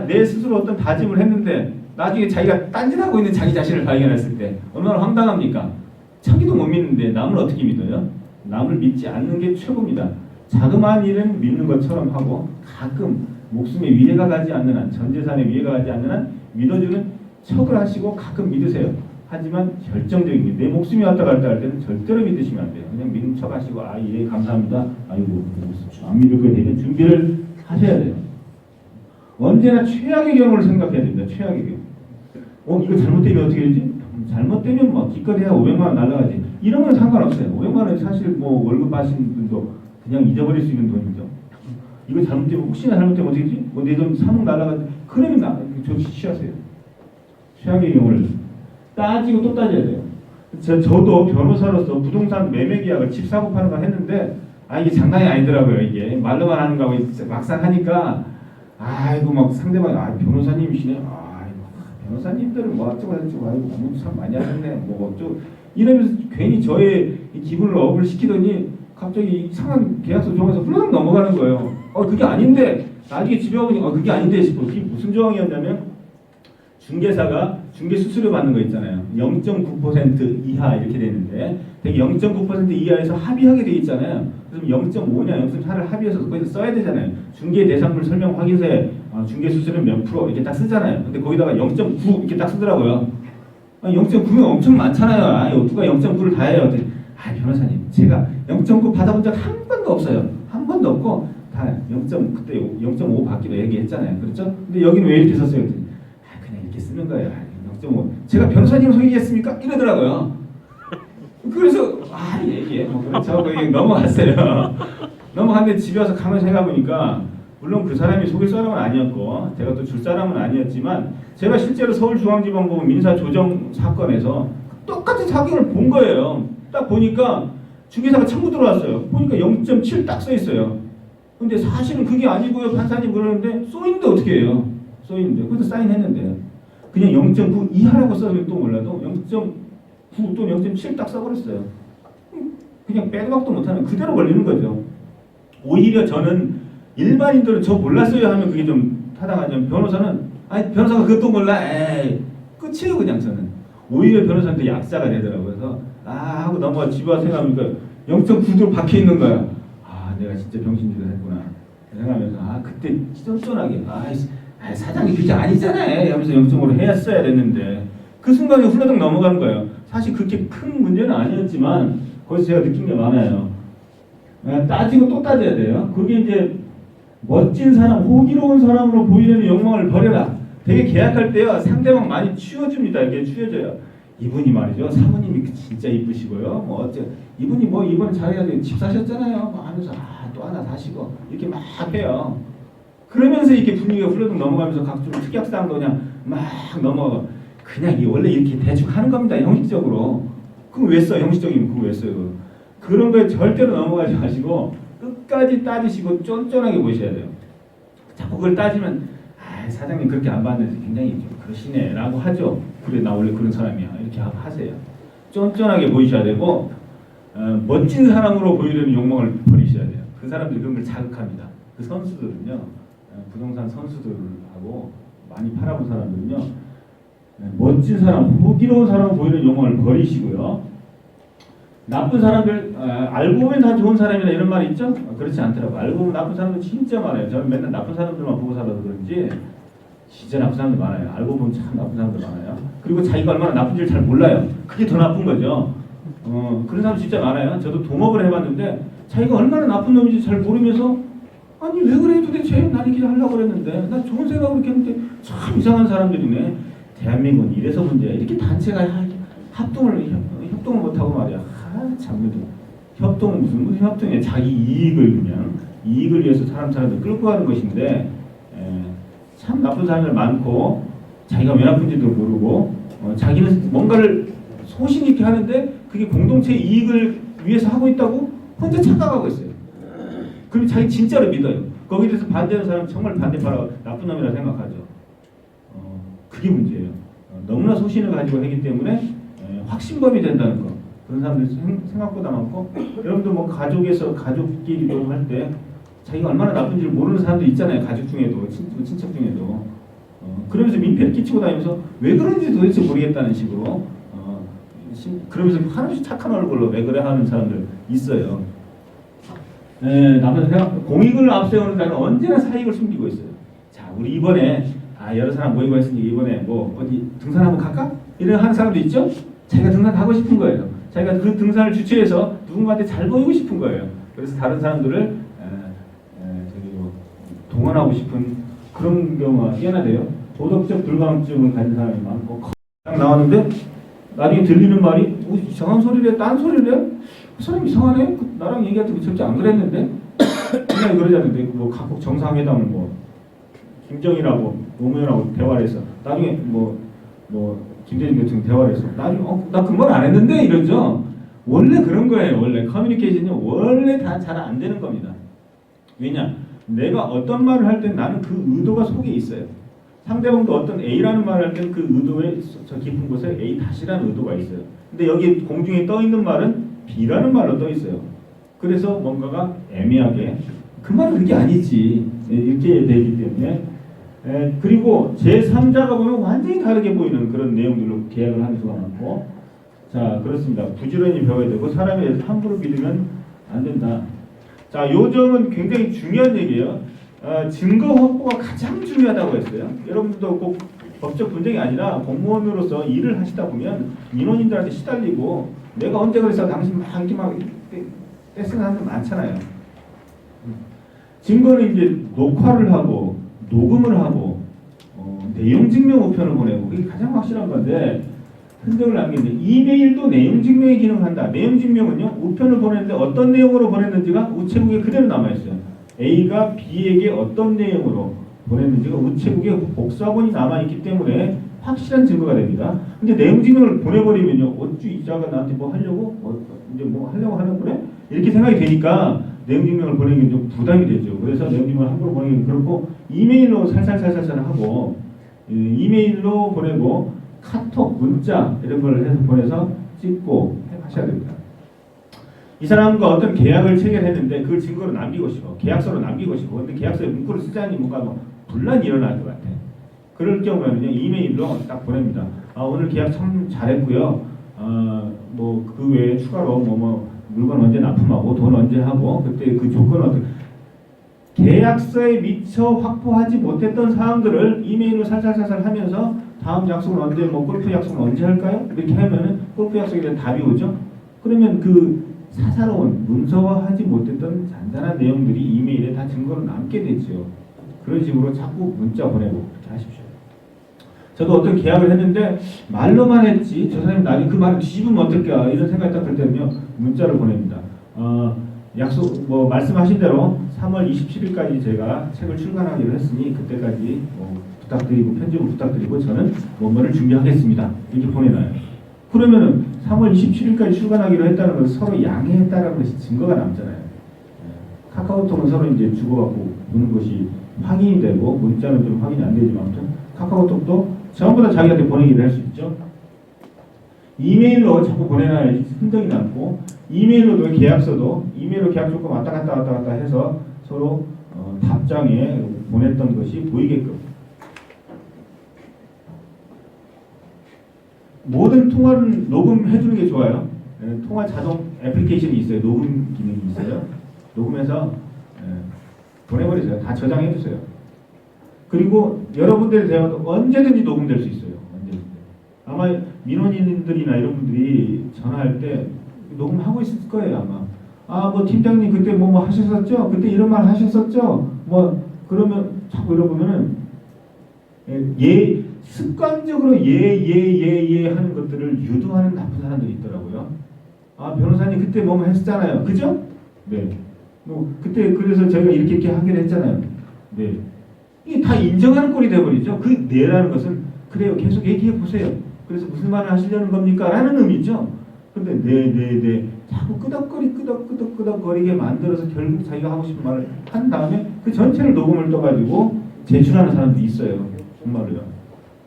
A: 내 스스로 어떤 다짐을 했는데 나중에 자기가 딴짓하고 있는 자기 자신을 발견했을 때 얼마나 황당합니까? 자기도 못 믿는데 남을 어떻게 믿어요? 남을 믿지 않는 게 최고입니다. 자그마한 일은 믿는 것처럼 하고 가끔 목숨에 위해가 가지 않는 한, 전 재산에 위해가 가지 않는 한 믿어주는 척을 하시고 가끔 믿으세요. 하지만 결정적인 게 내 목숨이 왔다 갔다 할 때는 절대로 믿으시면 안 돼요. 그냥 믿는 척 하시고 예 감사합니다. 아이고 안 믿을 거에 대한 준비를 하셔야 돼요. 언제나 최악의 경우를 생각해야 됩니다. 최악의 경우. 이거 잘못되면 어떻게 되지? 잘못되면 뭐 기껏해야 500만 원 날라가지. 이런 건 상관없어요. 500만 원은 사실 뭐 월급 받으시는 분도 그냥 잊어버릴 수 있는 돈이죠. 이거 잘못되면 혹시나 잘못되면 어떻게 되지? 뭐 내 돈 3억 날라가지. 그러면 취하세요. 최악의 경우를 따지고 또 따져야 돼요. 저도 변호사로서 부동산 매매 계약을 집 사고 파는 걸 했는데 이게 장난이 아니더라고요. 이게 말로만 하는 거하고 막상 하니까 이거 막 상대방이 변호사님이시네. 변호사님들은 뭐 어쩌고 공부 참 많이 하셨네. 뭐 어쩌고 이러면서 괜히 저의 기분을 업을 시키더니 갑자기 이상한 계약서 조항에서 훌렁 넘어가는 거예요. 그게 아닌데 나중에 집에 오니 그게 아닌데 싶어. 그게 무슨 조항이었냐면 중개사가 중개 수수료 받는 거 있잖아요. 0.9% 이하 이렇게 되는데 되게 0.9% 이하에서 합의하게 돼 있잖아요. 그럼 0.5냐 0.4를 합의해서 거기서 써야 되잖아요. 중개 대상물 설명 확인서에 중개 수수료 몇 프로 이렇게 딱 쓰잖아요. 근데 거기다가 0.9 이렇게 딱 쓰더라고요. 0.9면 엄청 많잖아요. 누가 0.9를 다 해요. 변호사님 제가 0.9 받아본 적 한 번도 없어요. 한 번도 없고 다 0.그때 0.5 받기로 얘기했잖아요. 그렇죠? 근데 여기는 왜 이렇게 썼어요? 그냥 이렇게 쓰는 거예요. 0.5 제가 변호사님을 속이겠습니까? 이러더라고요. 그래서 얘기해. 그렇죠. 넘어갔어요. 넘어갔는데 집에 와서 가만히 생각해보니까 물론 그 사람이 속일 사람은 아니었고 제가 또 줄 사람은 아니었지만 제가 실제로 서울중앙지방법원 민사조정 사건에서 똑같은 사건을 본 거예요. 딱 보니까 중개사가 청구 들어왔어요. 보니까 0.7 딱 써있어요. 근데 사실은 그게 아니고요. 판사님 그러는데 써있는데 어떻게 해요? 써있는데. 그래서 사인했는데 그냥 0.9 이하라고 써도 또 몰라도 0.9 또는 0.7 딱 써버렸어요. 그냥 빼도 박도 못하는 그대로 걸리는 거죠. 오히려 저는 일반인들은 저 몰랐어요 하면 그게 좀 타당하지만 변호사는 변호사가 그것도 몰라 끝이에요. 그냥 저는 오히려 변호사한테 약자가 되더라고요. 그래서 하고 넘어가 집에 와서 생각하니까 0.9도 박혀있는 거야. 내가 진짜 병신짓을 했구나 생각하면서 그때 쫀쫀하게 사장님 그게 아니잖아요 하면서 0.5로 했어야 됐는데 그 순간에 훌러덩 넘어가는 거예요. 사실 그렇게 큰 문제는 아니었지만 거기서 제가 느낀 게 많아요. 따지고 또 따져야 돼요. 그게 이제 멋진 사람, 호기로운 사람으로 보이려는 욕망을 버려라. 되게 계약할 때요, 상대방 많이 치워줍니다. 이렇게 치워줘요. 이분이 말이죠, 사모님이 진짜 이쁘시고요. 뭐 어째 이분이 뭐 이번 자기가 집 사셨잖아요. 뭐 하면서 또 하나 사시고 이렇게 막 해요. 그러면서 이렇게 분위기가 훌러덩 넘어가면서 각종 특약사항도 그냥 막 넘어가. 그냥 이 원래 이렇게 대충 하는 겁니다. 형식적으로. 그럼 왜 써? 형식적이면 그거 왜 써요? 그런 거에 절대로 넘어가지 마시고 끝까지 따지시고 쫀쫀하게 보셔야 돼요. 자꾸 그걸 따지면 사장님 그렇게 안 봤는데 굉장히 좀 그러시네 라고 하죠. 그래 나 원래 그런 사람이야 이렇게 하세요. 쫀쫀하게 보이셔야 되고 멋진 사람으로 보이려는 욕망을 버리셔야 돼요. 그 사람들이 그런 걸 자극합니다. 그 선수들은요, 부동산 선수들하고 많이 팔아본 사람들은요, 멋진 사람, 호기로운 사람으로 보이는 욕망을 버리시고요. 나쁜 사람들, 알고 보면 다 좋은 사람이다 이런 말이 있죠? 그렇지 않더라고요. 알고 보면 나쁜 사람들 진짜 많아요. 저는 맨날 나쁜 사람들만 보고 살아서 그런지 진짜 나쁜 사람들 많아요. 알고 보면 참 나쁜 사람들 많아요. 그리고 자기가 얼마나 나쁜지를 잘 몰라요. 그게 더 나쁜 거죠. 그런 사람 진짜 많아요. 저도 동업을 해봤는데 자기가 얼마나 나쁜 놈인지 잘 모르면서 아니 왜 그래 도대체 난 이렇게 하려고 그랬는데 나 좋은 생각으로 이렇게 했는데 참 이상한 사람들이네. 대한민국은 이래서 문제야. 이렇게 단체가 협동을 못하고 말이야. 참 협동은 무슨 협동이야. 자기 이익을 그냥 이익을 위해서 사람들 끌고 가는 것인데 참 나쁜 사람들 많고 자기가 왜 나쁜지도 모르고 자기는 뭔가를 소신 있게 하는데 그게 공동체 이익을 위해서 하고 있다고 혼자 착각하고 있어요. 그럼 자기 진짜로 믿어요. 거기에 대해서 반대하는 사람은 정말 반대파라 나쁜 놈이라 생각하죠. 그게 문제예요. 너무나 소신을 가지고 하기 때문에 확신범이 된다는 거. 그런 사람들이 생각보다 많고 여러분도 뭐 가족끼리 할 때 자기가 얼마나 나쁜지를 모르는 사람들 있잖아요. 가족 중에도 친척 중에도 그러면서 민폐를 끼치고 다니면서 왜 그런지 도대체 모르겠다는 식으로 그러면서 한없이 착한 얼굴로 왜 그래 하는 사람들 있어요. 남은 생각 공익을 앞세우는 자는 언제나 사익을 숨기고 있어요. 자, 우리 이번에 여러 사람 모이고 했으니 이번에 뭐 어디 등산 한번 갈까? 이런 하는 사람도 있죠. 자기가 등산 가고 싶은 거예요. 자기가 그 등산을 주최해서 누군가한테 잘 보이고 싶은 거예요. 그래서 다른 사람들을 동원하고 싶은 그런 경우가 뛰어나대요. 도덕적 불감증을 가진 사람이 많고 딱 나왔는데 나중에 들리는 말이 이상한 소리를 해, 딴 소리를 해? 그 사람 이상하네? 나랑 얘기할 때 절대 안 그랬는데? 그냥 그러지 않는데 뭐 각국 정상회담을 뭐 김정일하고 노무현하고 대화를 해서 나중에 뭐 김대중 대통령 대화를 해서 나중에 나 그 말 안 했는데 이러죠. 원래 그런 거예요. 원래 커뮤니케이션이 원래 다 잘 안 되는 겁니다. 왜냐? 내가 어떤 말을 할 때 나는 그 의도가 속에 있어요. 상대방도 어떤 A라는 말을 할 때는 그 의도의 저 깊은 곳에 A-라는 의도가 있어요. 근데 여기 공중에 떠 있는 말은 B라는 말로 떠 있어요. 그래서 뭔가가 애매하게 그 말은 그게 아니지 이렇게 되기 때문에 그리고 제3자가 보면 완전히 다르게 보이는 그런 내용들로 계약을 하는 수가 많고 자 그렇습니다. 부지런히 배워야 되고 사람에 대해서 함부로 믿으면 안 된다. 자, 요 점은 굉장히 중요한 얘기예요. 증거 확보가 가장 중요하다고 했어요. 여러분들도 꼭 법적 분쟁이 아니라 공무원으로서 일을 하시다 보면 민원인들한테 시달리고 내가 언제 그래서 당신 막 이렇게 막 떼쓰는 사람 많잖아요. 증거는 이제 녹화를 하고 녹음을 하고 내용 증명 우편을 보내고 그게 가장 확실한 건데 흔적을 남기는데 이메일도 내용 증명의 기능을 한다. 내용 증명은요 우편을 보냈는데 어떤 내용으로 보냈는지가 우체국에 그대로 남아있어요. A가 B에게 어떤 내용으로 보냈는지가 우체국에 복사본이 남아있기 때문에 확실한 증거가 됩니다. 근데 내용 증명을 보내버리면요 어쭈 이자가 나한테 뭐 하려고 이제 뭐 하려고 하는구나 이렇게 생각이 되니까 내용 증명을 보내기는 좀 부담이 되죠. 그래서 내용 증명을 함부로 보내기는 그렇고 이메일로 살살살살 하고 이메일로 보내고 카톡, 문자 이런 걸 해서 보내서 찍고 하셔야 됩니다. 이 사람과 어떤 계약을 체결했는데 그걸 증거로 남기고 싶어. 계약서로 남기고 싶어. 근데 계약서에 문구를 쓰자니 뭔가 뭐 분란이 일어날 것 같아. 그럴 경우에는 이메일로 딱 보냅니다. 오늘 계약 참 잘했고요. 뭐 그 외에 추가로 뭐 물건 언제 납품하고 돈 언제 하고 그때 그 조건 어떻게 계약서에 미처 확보하지 못했던 사항들을 이메일로 살살살살 하면서 다음 약속은 언제, 뭐 골프 약속은 언제 할까요? 이렇게 하면은 골프 약속에 대한 답이 오죠. 그러면 그 사사로운 문서화하지 못했던 잔잔한 내용들이 이메일에 다 증거로 남게 되죠. 그런 식으로 자꾸 문자 보내고 그렇게 하십시오. 저도 어떤 계약을 했는데 말로만 했지 저 사람이 나중에 그 말을 뒤집으면 어떨까 이런 생각이 딱 들 때는요 문자를 보냅니다. 약속 뭐 말씀하신 대로 3월 27일까지 제가 책을 출간하기로 했으니 그때까지 뭐 부탁드리고 편집을 부탁드리고 저는 원문을 준비하겠습니다. 이렇게 보내놔요. 그러면은 3월 27일까지 출간하기로 했다는 것을 서로 양해했다는 것이 증거가 남잖아요. 카카오톡은 서로 이제 주고받고 보는 것이 확인이 되고 문자는 좀 확인이 안 되지만 아무튼 카카오톡도 전부 다 자기한테 보내기를 할 수 있죠. 이메일로 자꾸 보내놔야지 흔적이 남고 이메일로도 계약서도 이메일로 계약 조건 왔다 갔다 해서 서로 답장에 보냈던 것이 보이게끔 모든 통화는 녹음해 주는 게 좋아요. 통화 자동 애플리케이션이 있어요. 녹음 기능이 있어요. 녹음해서 보내버리세요. 다 저장해 주세요. 그리고 여러분들의 대화도 언제든지 녹음될 수 있어요. 언제든지. 아마 민원인들이나 이런 분들이 전화할 때 녹음하고 있을 거예요. 아마 뭐 팀장님 그때 뭐 하셨었죠? 그때 이런 말 하셨었죠? 뭐 그러면 자꾸 이러보면은 습관적으로 예 하는 것들을 유도하는 나쁜 사람들이 있더라고요. 변호사님 그때 뭐 했었잖아요. 그죠? 네. 뭐 그때 그래서 저희가 이렇게 하기로 했잖아요. 네. 이게 다 인정하는 꼴이 되어버리죠. 그 네라는 것은 그래요. 계속 얘기해 보세요. 그래서 무슨 말을 하시려는 겁니까? 라는 의미죠. 근데 네 자꾸 끄덕끄덕거리게 만들어서 결국 자기가 하고 싶은 말을 한 다음에 그 전체를 녹음을 떠가지고 제출하는 사람들이 있어요. 정말로요.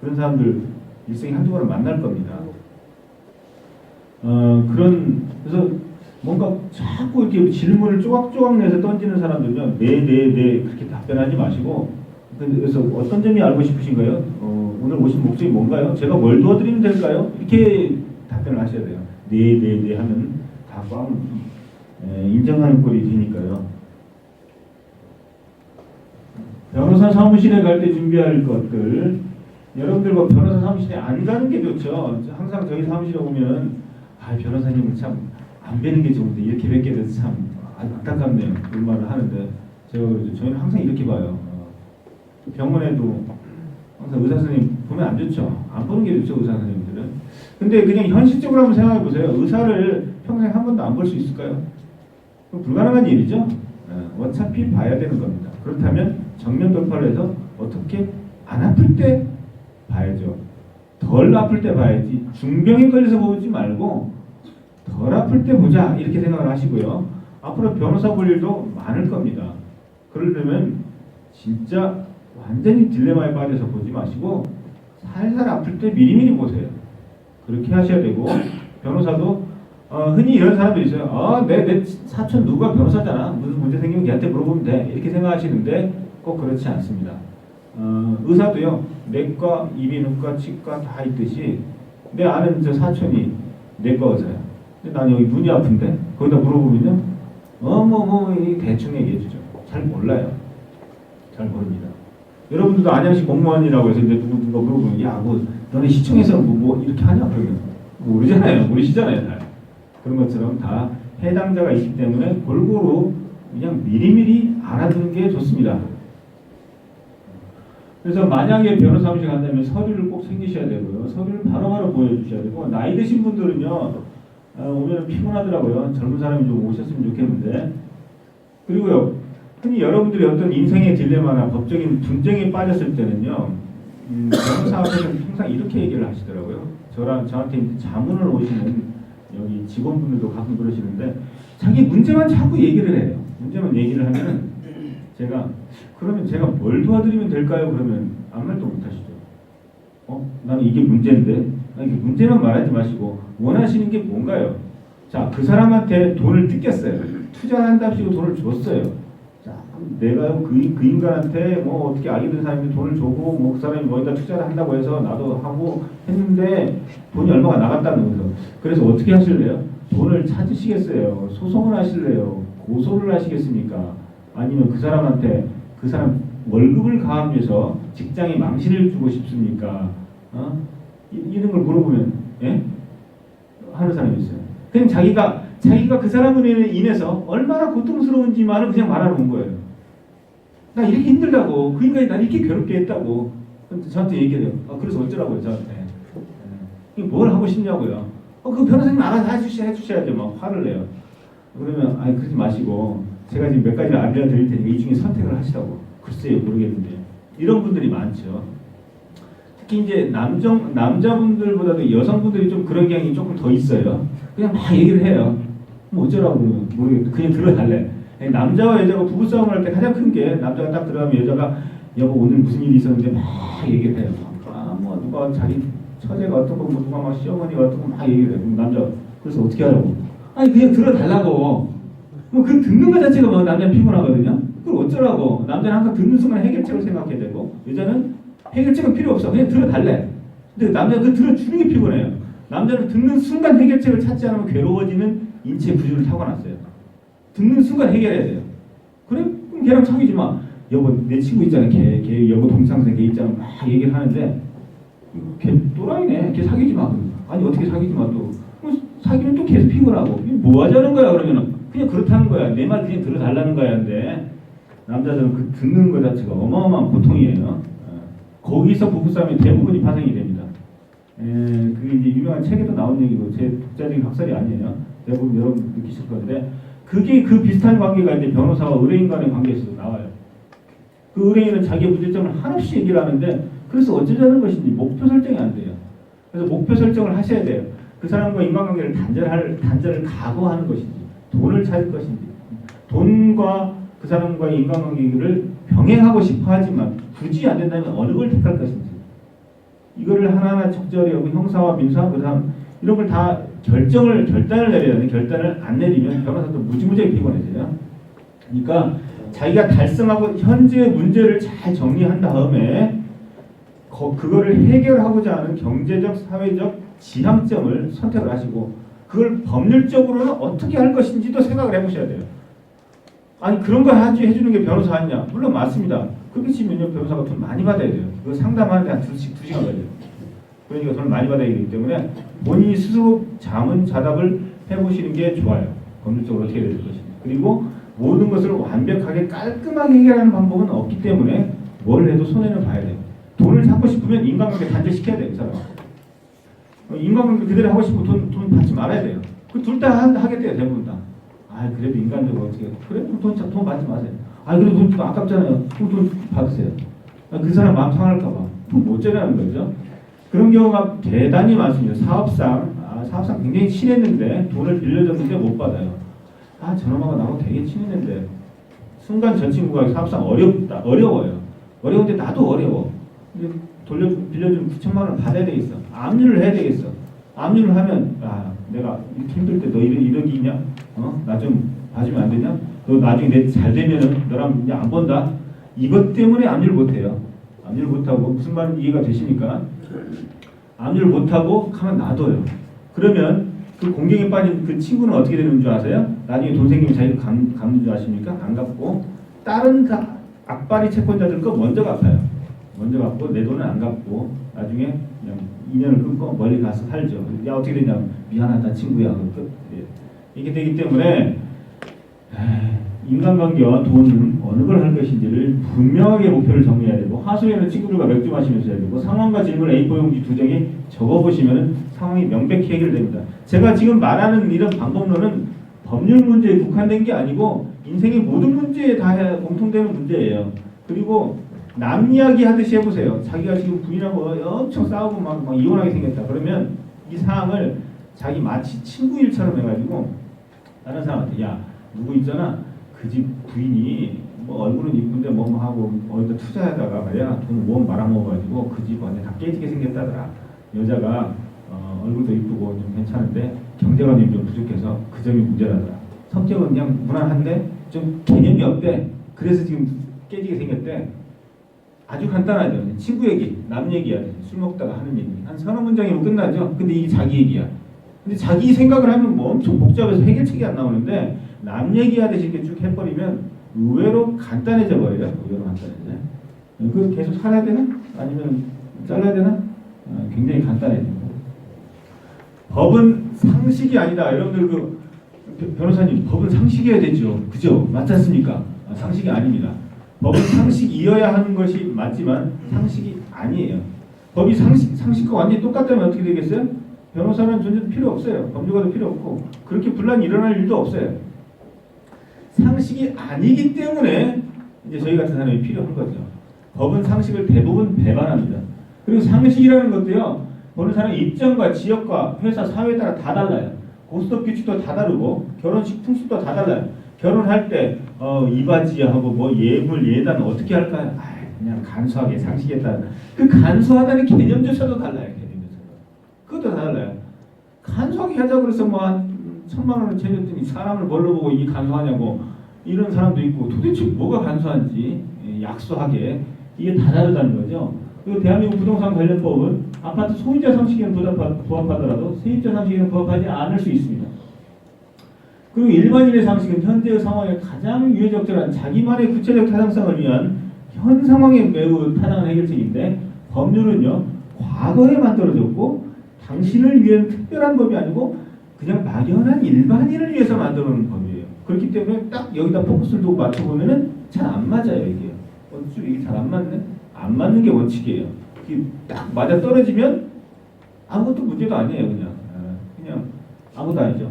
A: 그런 사람들 일생에 한두 번은 만날 겁니다. 그래서 뭔가 자꾸 이렇게 질문을 조각조각 내서 던지는 사람들은요, 네 그렇게 답변하지 마시고, 그래서 어떤 점이 알고 싶으신가요? 오늘 오신 목적이 뭔가요? 제가 뭘 도와드리면 될까요? 이렇게 답변을 하셔야 돼요. 네 하면 다 꽝 인정하는 꼴이 되니까요. 변호사 사무실에 갈 때 준비할 것들, 여러분들 뭐 변호사 사무실에 안 가는 게 좋죠. 항상 저희 사무실에 오면 변호사님은 참 안 뵈는 게 좋은데 이렇게 뵙게 돼서 참 안타깝네요. 그런 말을 하는데 제가 그러죠. 저희는 항상 이렇게 봐요. 병원에도 항상 의사 선생님 보면 안 좋죠. 안 보는 게 좋죠, 의사 선생님들은. 근데 그냥 현실적으로 한번 생각해 보세요. 의사를 평생 한 번도 안 볼 수 있을까요? 불가능한 일이죠. 어차피 봐야 되는 겁니다. 그렇다면 정면 돌파를 해서 어떻게 안 아플 때 봐야죠. 덜 아플 때 봐야지. 중병에 걸려서 보지 말고 덜 아플 때 보자 이렇게 생각을 하시고요. 앞으로 변호사 볼 일도 많을 겁니다. 그러려면 진짜 완전히 딜레마에 빠져서 보지 마시고 살살 아플 때 미리미리 보세요. 그렇게 하셔야 되고 변호사도 흔히 이런 사람들이 있어요. 내 사촌 누가 변호사잖아. 무슨 문제 생기면 걔한테 물어보면 돼. 이렇게 생각하시는데 꼭 그렇지 않습니다. 의사도요. 내과, 이비인후과, 치과 다 있듯이 내 아는 저 사촌이 내과 의사야. 근데 난 여기 눈이 아픈데 거기다 물어보면요. 대충 얘기해 주죠. 잘 몰라요. 잘 모릅니다. 여러분들도 안양시 공무원이라고 해서 이제 누가 물어보면 너네 시청에서 뭐 이렇게 하냐? 그러면 모르잖아요. 모르시잖아요. 잘. 그런 것처럼 다 해당자가 있기 때문에 골고루 그냥 미리미리 알아두는 게 좋습니다. 그래서 만약에 변호사 사무실 간다면 서류를 꼭 챙기셔야 되고요. 서류를 바로바로 보여주셔야 되고 나이 드신 분들은요. 오면 피곤하더라고요. 젊은 사람이 좀 오셨으면 좋겠는데. 그리고요. 흔히 여러분들이 어떤 인생의 딜레마나 법적인 분쟁에 빠졌을 때는요. 변호사 앞에서는 항상 이렇게 얘기를 하시더라고요. 저한테 자문을 오시는 여기 직원분들도 가끔 그러시는데 자기 문제만 자꾸 얘기를 해요. 문제만 얘기를 하면은 그러면 제가 뭘 도와드리면 될까요? 그러면 아무 말도 못 하시죠. 나는 이게 문제인데 이게 문제만 말하지 마시고 원하시는 게 뭔가요? 자, 그 사람한테 돈을 뜯겼어요. 투자한답시고 돈을 줬어요. 자, 내가요 그 인간한테 뭐 어떻게 알게 된 사람이 돈을 주고 뭐 그 사람이 뭐에다 투자를 한다고 해서 나도 하고 했는데 돈이 얼마가 나갔다는 거죠. 그래서 어떻게 하실래요? 돈을 찾으시겠어요? 소송을 하실래요? 고소를 하시겠습니까? 아니면 그 사람한테 그 사람 월급을 가압해서 직장에 망신을 주고 싶습니까? 이런 걸 물어보면 예? 하는 사람이 있어요. 그냥 자기가 그 사람으로 인해서 얼마나 고통스러운지만을 그냥 말하는 거예요. 나 이렇게 힘들다고, 그 인간이 날 이렇게 괴롭게 했다고 저한테 얘기를 해요. 그래서 어쩌라고요 저한테. 뭘 하고 싶냐고요. 그 변호사님 알아서 해주셔야죠. 막 화를 내요. 그러면 그러지 마시고 제가 지금 몇 가지를 알려드릴 테니까 이 중에 선택을 하시라고. 글쎄요 모르겠는데 이런 분들이 많죠. 특히 이제 남자분들보다도 여성분들이 좀 그런 경향이 조금 더 있어요. 그냥 막 얘기를 해요. 뭐 어쩌라고 그러면 모르겠고 그냥 들어달래. 남자와 여자가 부부싸움을 할 때 가장 큰 게 남자가 딱 들어가면 여자가 여보 오늘 무슨 일이 있었는데 막 얘기를 해요. 뭐 누가 자기 처제가 어떤 거, 뭐 누가 막 시어머니가 어떤 거 막 얘기를 해요. 남자 그래서 어떻게 하라고? 그냥 들어달라고. 뭐 그 듣는 것 자체가 뭐 남자 피곤하거든요. 그걸 어쩌라고? 남자는 항상 듣는 순간 해결책을 생각해야 되고 여자는 해결책은 필요 없어. 그냥 들어달래. 근데 남자는 그 들어주는 게 피곤해요. 남자는 듣는 순간 해결책을 찾지 않으면 괴로워지는 인체 구조를 타고났어요. 듣는 순간 해결해야 돼요. 그래? 그럼 걔랑 사귀지 마. 여보 내 친구 있잖아. 걔 여보 동창생 걔 있잖아. 막 얘기를 하는데 걔 또라이네. 걔 사귀지 마. 아니 어떻게 사귀지 마 또. 사귀면 또 계속 피곤하고. 뭐 하자는 거야 그러면은. 그냥 그렇다는 거야. 내 말 그냥 들어달라는 거야. 근데 남자들은 그 듣는 것 자체가 어마어마한 고통이에요. 거기서 부부싸움이 대부분이 파생이 됩니다. 그게 이제 유명한 책에도 나온 얘기고 제 독자적인 학설이 아니에요. 대부분 여러분 느끼실 건데 그게 그 비슷한 관계가 이제 변호사와 의뢰인 간의 관계에서도 나와요. 그 의뢰인은 자기의 문제점을 한없이 얘기를 하는데 그래서 어쩌자는 것인지 목표 설정이 안 돼요. 그래서 목표 설정을 하셔야 돼요. 그 사람과 인간관계를 단절을 각오하는 것인지 돈을 찾을 것인지 돈과 그 사람과의 인간관계를 병행하고 싶어 하지만 굳이 안 된다면 어느 걸 택할 것인지 이거를 하나하나 적절히 하고 형사와 민사와 그 다음 이런 걸 다 결단을 내려야 되는데 결단을 안 내리면 변호사도 무지무지하게 피곤해져요. 그러니까 자기가 달성하고 현재의 문제를 잘 정리한 다음에 그거를 해결하고자 하는 경제적, 사회적 지향점을 선택을 하시고 그걸 법률적으로는 어떻게 할 것인지도 생각을 해보셔야 돼요. 그런 거 해주는 게 변호사 아니냐? 물론 맞습니다. 그렇게 치면요 변호사가 돈 많이 받아야 돼요. 그거 상담하는데 한 2시간 걸려요. 그러니까 돈을 많이 받아야 되기 때문에 본인이 스스로 자문자답을 해보시는 게 좋아요. 법률적으로 어떻게 될 것인지. 그리고 모든 것을 완벽하게 깔끔하게 해결하는 방법은 없기 때문에 뭘 해도 손해는 봐야 돼요. 돈을 찾고 싶으면 인간관계 단절시켜야 돼요. 그 사람. 인간관계 그대로 하고 싶고 돈 받지 말아야 돼요. 그 둘 다 하겠대요. 대부분 다. 그래도 인간적으로 어떻게 그래? 돈 받지 마세요. 그래도 돈 아깝잖아요. 그럼 돈 받으세요. 그 사람 마음 상할까 봐. 못 전하는 거죠. 그런 경우가 대단히 많습니다. 사업상 굉장히 친했는데 돈을 빌려줬는데 못 받아요. 저놈하고 나하고 되게 친했는데 순간 저 친구가 사업상 어려워요. 어려운데 나도 어려워. 근데 빌려준 9천만 원을 받아야 되겠어. 압류를 해야 되겠어. 압류를 하면 내가 이렇게 힘들 때 너 이러기 있냐? 나 좀 봐주면 안 되냐? 너 나중에 내 잘 되면은 너랑 이제 안 본다. 이것 때문에 압류를 못 해요. 압류를 못 하고 무슨 말인지 이해가 되십니까? 압류를 못 하고 가만 놔둬요. 그러면 그 공경에 빠진 그 친구는 어떻게 되는 줄 아세요? 나중에 돈 생기면 자기가 갚는 줄 아십니까? 안 갚고 다른 악바리 채권자들 거 먼저 갚아요. 먼저 갚고 내 돈은 안 갚고 나중에 그냥 인연을 끊고 멀리 가서 살죠. 야 어떻게 되냐면 미안하다 친구야. 이렇게 되기 때문에 인간관계와 돈은 어느 걸 할 것인지를 분명하게 목표를 정리해야 되고 하수에는 친구들과 맥주 마시면서 해야 되고 상황과 질문을 A4 용지 2장에 적어보시면 상황이 명백히 해결됩니다. 제가 지금 말하는 이런 방법론은 법률 문제에 국한된 게 아니고 인생의 모든 문제에 다 공통되는 문제예요. 그리고 남 이야기 하듯이 해보세요. 자기가 지금 부인하고 엄청 싸우고 막 이혼하게 생겼다. 그러면 이 상황을 자기 마치 친구 일처럼 해가지고 다른 사람한테 야 누구 있잖아 그 집 부인이 뭐 얼굴은 이쁜데 뭐 하고 어디다 투자하다가 말이야 돈 원 말아먹어가지고 그 집 완전 다 깨지게 생겼다더라. 여자가 얼굴도 이쁘고 좀 괜찮은데 경제관념이 좀 부족해서 그 점이 문제라더라. 성격은 그냥 무난한데 좀 개념이 없대. 그래서 지금 깨지게 생겼대. 아주 간단하죠. 친구 얘기, 남 얘기야. 술 먹다가 하는 얘기. 한 서너 문장이면 끝나죠. 근데 이게 자기 얘기야. 근데 자기 생각을 하면 뭐 엄청 복잡해서 해결책이 안 나오는데 남 얘기하듯이 이렇게 쭉 해버리면 의외로 간단해져 버려요. 의외로 간단해져. 이거 계속 살아야 되나? 아니면 잘라야 되나? 굉장히 간단해집니다. 법은 상식이 아니다. 여러분들 변호사님, 법은 상식이어야 되죠. 그죠? 맞지 않습니까? 상식이 아닙니다. 법은 상식이어야 하는 것이 맞지만 상식이 아니에요. 법이 상식과 완전히 똑같다면 어떻게 되겠어요? 변호사는 존재도 필요 없어요. 법률가도 필요 없고 그렇게 분란이 일어날 일도 없어요. 상식이 아니기 때문에 이제 저희 같은 사람이 필요한 거죠. 법은 상식을 대부분 배반합니다. 그리고 상식이라는 것도요, 보는 사람의 입장과 지역과 회사, 사회에 따라 다 달라요. 고스톱 규칙도 다 다르고 결혼식 풍습도 다 달라요. 결혼할 때 이바지하고 뭐 예물 예단 어떻게 할까요? 그냥 간소하게 상식에 따라. 그 간소하다는 개념조차도 달라요. 개념조차도. 그것도 다 달라요. 간소하게 하자고 그래서 뭐 한 1,000만 원을 챙겼더니 사람을 뭘로 보고 이게 간소하냐고 이런 사람도 있고 도대체 뭐가 간소한지 약소하게 이게 다 다르다는 거죠. 그리고 대한민국 부동산 관련법은 아파트 소유자 상식에는 부합하더라도 세입자 상식에는 부합하지 않을 수 있습니다. 그리고 일반인의 상식은 현재의 상황에 가장 유해적절한 자기만의 구체적 타당성을 위한 현 상황에 매우 타당한 해결책인데 법률은요, 과거에 만들어졌고 당신을 위한 특별한 법이 아니고 그냥 막연한 일반인을 위해서 만들어 놓은 법이에요. 그렇기 때문에 딱 여기다 포커스를 두고 맞춰보면은 잘 안 맞아요, 이게. 이게 잘 안 맞네? 안 맞는 게 원칙이에요. 이게 딱 맞아 떨어지면 아무것도 문제도 아니에요, 그냥 아무것도 아니죠.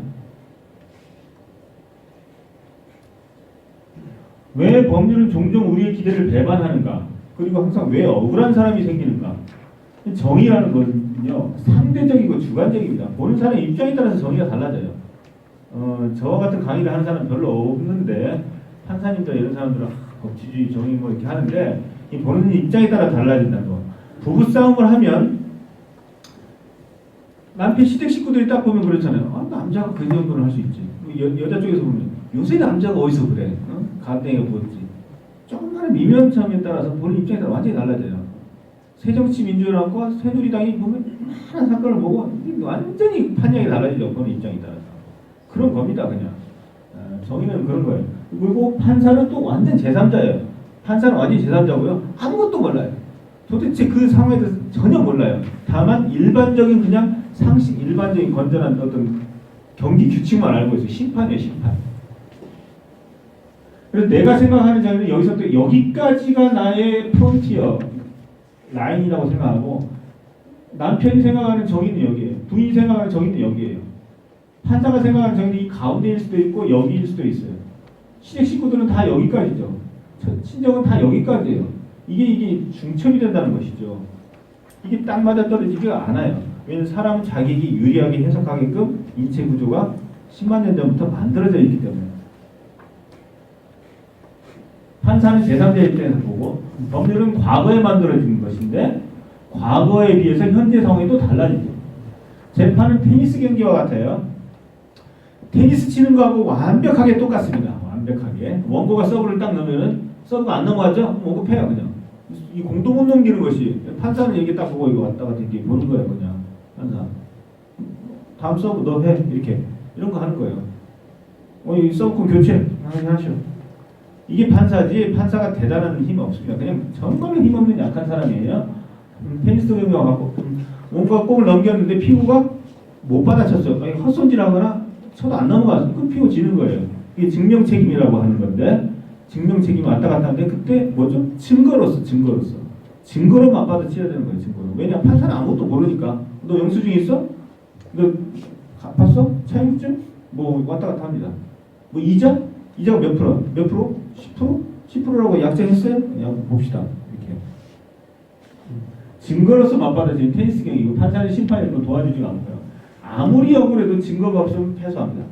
A: 왜 법률은 종종 우리의 기대를 배반하는가? 그리고 항상 왜 억울한 사람이 생기는가? 정의라는 것은요, 상대적이고 주관적입니다. 보는 사람의 입장에 따라서 정의가 달라져요. 저와 같은 강의를 하는 사람은 별로 없는데 판사님들 이런 사람들은 법치주의 정의 뭐 이렇게 하는데 이 보는 입장에 따라 달라진다는 거. 부부싸움을 하면 남편 시댁 식구들이 딱 보면 그렇잖아요. 남자가 그 정도는 할 수 있지. 여자 쪽에서 보면 요새 남자가 어디서 그래? 가땡이가 부었지. 조금만 미면점에 따라서 보는 입장에 따라 완전히 달라져요. 새정치민주연합과 새누리당이 보면 많은 사건을 보고 완전히 판정이 달라지죠. 보는 입장에 따라서. 그런 겁니다. 그냥. 정의는 그런 거예요. 그리고 판사는 또 완전 제3자예요. 판사는 완전히 제3자고요. 아무것도 몰라요. 도대체 그 상황에 대해서 전혀 몰라요. 다만 일반적인 그냥 상식, 일반적인 건전한 어떤 경기 규칙만 알고 있어요. 심판이에요. 심판. 그래서 내가 생각하는 자유는 여기서부터 여기까지가 나의 프론티어 라인이라고 생각하고 남편이 생각하는 정의는 여기에요. 부인이 생각하는 정의는 여기에요. 판사가 생각하는 정의는 이 가운데일 수도 있고 여기일 수도 있어요. 시댁 식구들은 다 여기까지죠. 친정은 다 여기까지예요. 이게 중첩이 된다는 것이죠. 이게 딱 맞아떨어지지가 않아요. 왜냐하면 사람은 자기에게 유리하게 해석하게끔 인체 구조가 10만 년 전부터 만들어져 있기 때문에. 판사는 제3자 입장에서 보고 법률은 과거에 만들어진 것인데 과거에 비해서 현재 상황이 또 달라지죠. 재판은 테니스 경기와 같아요. 테니스 치는 거하고 완벽하게 똑같습니다. 완벽하게. 원고가 서브를 딱 넣으면 서브가 안 넘어가죠? 원고 패요 그냥. 이 공도 못 넘기는 것이 판사는 이게 딱 보고 이거 왔다 갔다 이렇게 보는 거예요 그냥. 판사. 다음 서브 너 해. 이렇게. 이런 거 하는 거예요. 이 서브권 교체. 하셔. 이게 판사지 판사가 대단한 힘이 없습니다. 그냥 정말로 힘없는 약한 사람이에요. 테니스 경기 와갖고 원고가 공을 넘겼는데 피구가 못 받아쳤어요. 헛손질하거나 쳐도 안 넘어가서 그 피고 지는 거예요. 이게 증명 책임이라고 하는 건데 증명 책임이 왔다 갔다 하는데 그때 뭐죠? 증거로 맞받아쳐야 되는 거예요. 증거로. 왜냐 판사는 아무것도 모르니까. 너 영수증 있어? 너 갚았어? 차임증? 뭐 왔다 갔다 합니다. 뭐 이자가 몇 프로? 몇 프로? 10%? 10%라고 약정했어요? 그냥 봅시다. 이렇게. 증거로서 맞받아지는 테니스 경기고 판사는 심판이 도와주지가 않고요. 아무리 억울해도 증거가 없으면 패소합니다.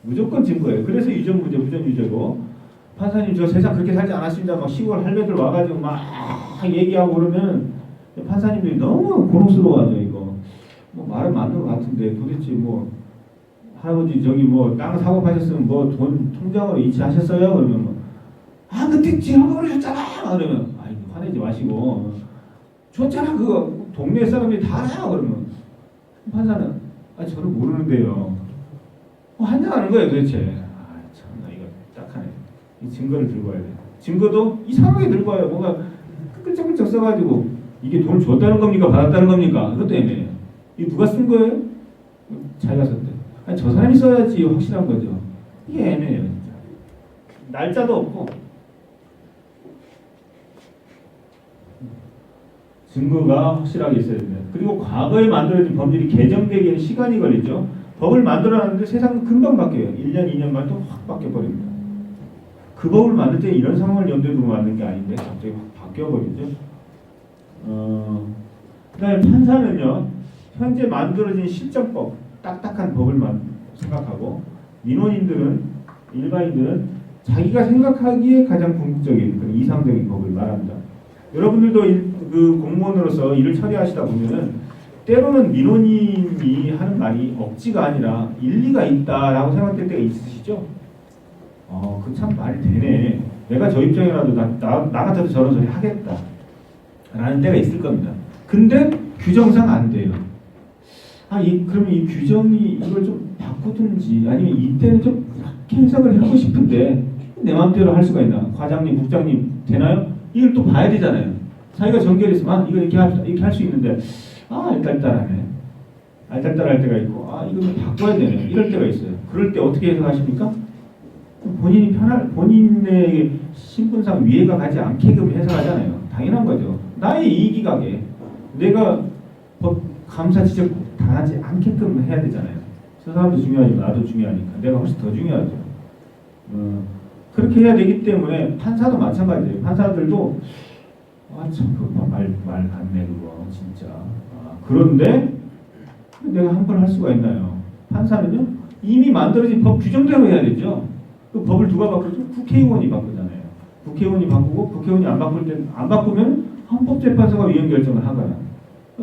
A: 무조건 증거예요. 그래서 유전무죄, 무전유죄고 판사님 저 세상 그렇게 살지 않았습니다. 막 시골 할매들 와가지고 막 얘기하고 그러면 판사님들이 너무 고통스러워하죠. 이거 뭐 말은 맞는 것 같은데 도대체 뭐 할아버지 저기 뭐 땅 사고 파셨으면 뭐 돈 통장으로 이체하셨어요? 그러면 뭐 그때 지어버리셨잖아. 그러면 화내지 마시고 줬잖아 그거 동네 사람들이 다 알아요. 그러면 판사는 저는 모르는데요. 환장하는 거예요 도대체. 참나 이거 딱하네. 이 증거를 들고 와야 돼요. 증거도 이상하게 들고 와요. 뭔가 끌적끌적 써가지고 이게 돈을 줬다는 겁니까? 받았다는 겁니까? 그것도 애매해요. 이거 누가 쓴 거예요? 자기가 썼대. 아니, 저 사람이 써야지 확실한 거죠. 이게 애매해요. 진짜. 날짜도 없고 증거가 확실하게 있어야 됩니다. 그리고 과거에 만들어진 법률이 개정되기에는 시간이 걸리죠. 법을 만들어놨는데 세상은 금방 바뀌어요. 1년, 2년 만에 또 확 바뀌어버립니다. 그 법을 만들 때 이런 상황을 염두에 두고 만든 게 아닌데 갑자기 확 바뀌어버리죠. 그 다음에 판사는요. 현재 만들어진 실정법, 딱딱한 법을 생각하고 민원인들은, 일반인들은 자기가 생각하기에 가장 궁극적인 그런 이상적인 법을 말합니다. 여러분들도 그 공무원으로서 일을 처리하시다 보면은 때로는 민원인이 하는 말이 억지가 아니라 일리가 있다라고 생각될 때가 있으시죠? 그 참 말이 되네. 내가 저 입장이라도 나 같아도 저런 소리 하겠다. 라는 때가 있을 겁니다. 근데 규정상 안 돼요. 그러면 이 규정이 이걸 좀 바꾸든지 아니면 이때는 좀 이렇게 해석을 하고 싶은데 내 마음대로 할 수가 있나? 과장님, 국장님 되나요? 이걸 또 봐야 되잖아요. 자기가 정결했으면 이거 이렇게 할 수 있는데 알딸딸하네. 알딸딸할 때가 있고 이거 좀 바꿔야 되네. 이럴 때가 있어요. 그럴 때 어떻게 해석하십니까? 본인의 신분상 위해가 가지 않게끔 해석하잖아요. 당연한 거죠. 나의 이익이 가게 내가 법 감사 지적 당하지 않게끔 해야 되잖아요. 저 사람도 중요하지만 나도 중요하니까 내가 훨씬 더 중요하죠. 그렇게 해야 되기 때문에 판사도 마찬가지예요. 판사들도 참 그거 말 같네 그거 진짜. 그런데 내가 한 번 할 수가 있나요? 판사는요 이미 만들어진 법 규정대로 해야 되죠. 그 법을 누가 바꾸죠? 국회의원이 바꾸잖아요. 국회의원이 바꾸고 국회의원이 안 바꾸면 헌법재판소가 위헌 결정을 하거나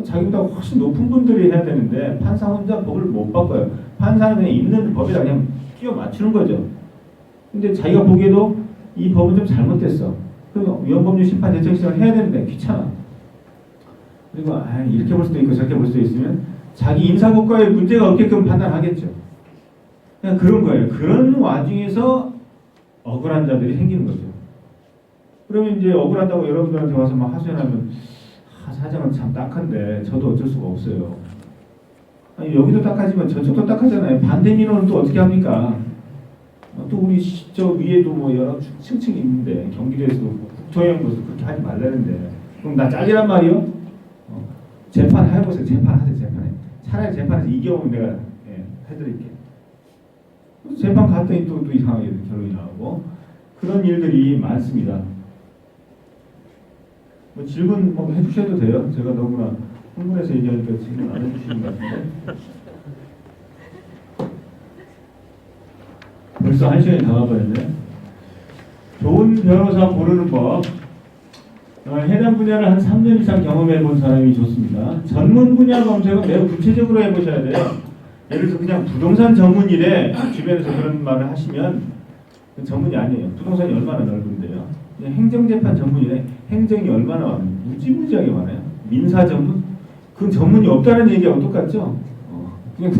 A: 자기보다 훨씬 높은 분들이 해야 되는데 판사 혼자 법을 못 바꿔요. 판사는 그냥 있는 법에다 그냥 끼워 맞추는 거죠. 근데 자기가 보기에도 이 법은 좀 잘못됐어. 그럼 위헌법률 심판 대책 시정을 해야 되는데 귀찮아. 그리고 이렇게 볼 수도 있고 저렇게 볼 수도 있으면 자기 인사고과에 문제가 없게끔 판단하겠죠. 그냥 그런 거예요. 그런 와중에서 억울한 자들이 생기는 거죠. 그러면 이제 억울하다고 여러분들한테 와서 막 하소연하면 사정은 참 딱한데 저도 어쩔 수가 없어요. 여기도 딱하지만 저쪽도 딱하잖아요. 반대 민원은 또 어떻게 합니까? 또 우리 저 위에도 뭐 여러 층층이 있는데 경기도에서도 국토해양부에서 그렇게 하지 말라는데 그럼 나 잘리란 말이요? 재판 해보세요. 재판하세요. 재판에. 차라리 재판에서 이겨오면 내가 해드릴게. 재판 갔더니 또 이상하게 결론이 나오고 그런 일들이 많습니다. 질문 해주셔도 돼요. 제가 너무나 흥분해서 얘기하니까 질문 안 해주시는 것 같은데. 벌써 1시간이 다 가버렸네. 좋은 변호사 고르는 법. 해당 분야를 한 3년 이상 경험해 본 사람이 좋습니다. 전문 분야 검색은 매우 구체적으로 해보셔야 돼요. 예를 들어서 그냥 부동산 전문이래 주변에서 그런 말을 하시면 전문이 아니에요. 부동산이 얼마나 넓은데요. 그냥 행정재판 전문이래. 행정이 얼마나 많아요. 무지무지하게 많아요. 민사 전문? 그건 전문이 없다는 얘기하고 똑같죠. 그냥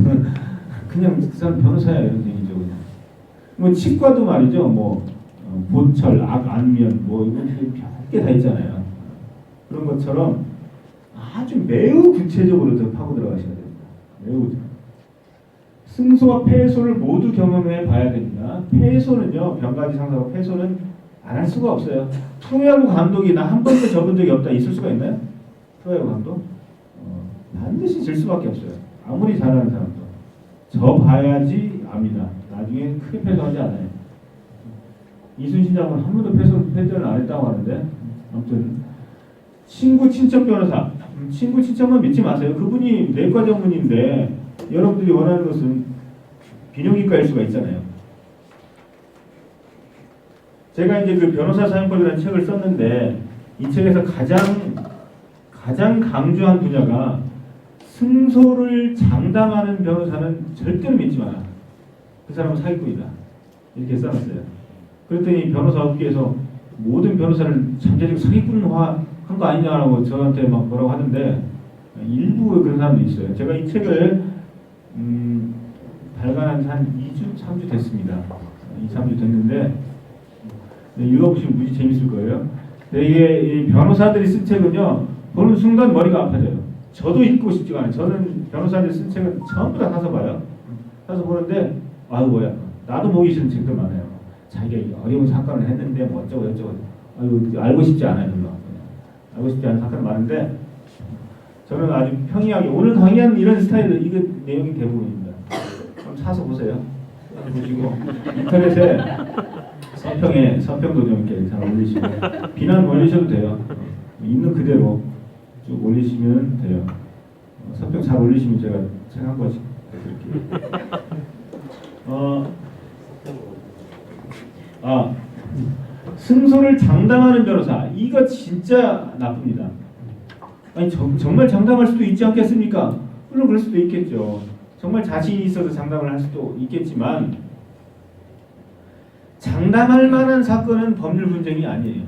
A: 그 사람 변호사야 이런 얘기죠. 그냥. 뭐 치과도 말이죠. 보철, 안면 이거 별게 다 있잖아요. 그런 것처럼 아주 매우 구체적으로 더 파고 들어가셔야 됩니다. 매우 승소와 패소를 모두 경험해 봐야 됩니다. 패소는요, 병가지 상사고 패소는 안 할 수가 없어요. 프로야구 감독이 나 한 번도 져본 적이 없다 있을 수가 있나요? 프로야구 감독? 반드시 질 수밖에 없어요. 아무리 잘하는 사람도. 져 봐야지 압니다. 나중에 크게 패소하지 않아요. 이순신 장군 한 번도 패전을 안 했다고 하는데 아무튼 친구 친척 변호사 친구 친척만 믿지 마세요. 그분이 내과 전문인데 여러분들이 원하는 것은 비뇨기과일 수가 있잖아요. 제가 이제 그 변호사 사용법이라는 책을 썼는데 이 책에서 가장 강조한 분야가 승소를 장담하는 변호사는 절대로 믿지 마라. 그 사람은 사기꾼이다. 이렇게 써놨어요. 그랬더니 변호사 업계에서 모든 변호사를 잠재적 사기꾼화 한 거 아니냐라고 저한테 막 뭐라고 하는데 일부 그런 사람도 있어요. 제가 이 책을 발간한 한 2주, 3주 됐습니다. 2, 3주 됐는데 읽어보시면 무지 재밌을 거예요. 되게 이 변호사들이 쓴 책은요, 보는 순간 머리가 아파져요. 저도 읽고 싶지가 않아요. 저는 변호사들이 쓴 책은 전부 다 사서 봐요. 사서 보는데, 아유 뭐야, 나도 보기 싫은 책들 많아요. 자기가 어려운 사건을 했는데 뭐 어쩌고 저쩌고, 아유 알고 싶지 않아요. 별로. 알고 싶지 않은 사건 많은데, 저는 아주 평이하게 오늘 강의하는 이런 스타일은 이거 내용이 대부분입니다. 그럼 사서 보세요. 사서 보시고 인터넷에 서평도 좀 이렇게 잘 올리시고 비난 올리셔도 돼요. 있는 그대로 쭉 올리시면 돼요. 서평 잘 올리시면 제가 책 한 권씩 드릴게요. 승소를 장담하는 변호사, 이거 진짜 나쁩니다. 아니 정말 장담할 수도 있지 않겠습니까? 물론 그럴 수도 있겠죠. 정말 자신이 있어서 장담을 할 수도 있겠지만 장담할 만한 사건은 법률 분쟁이 아니에요.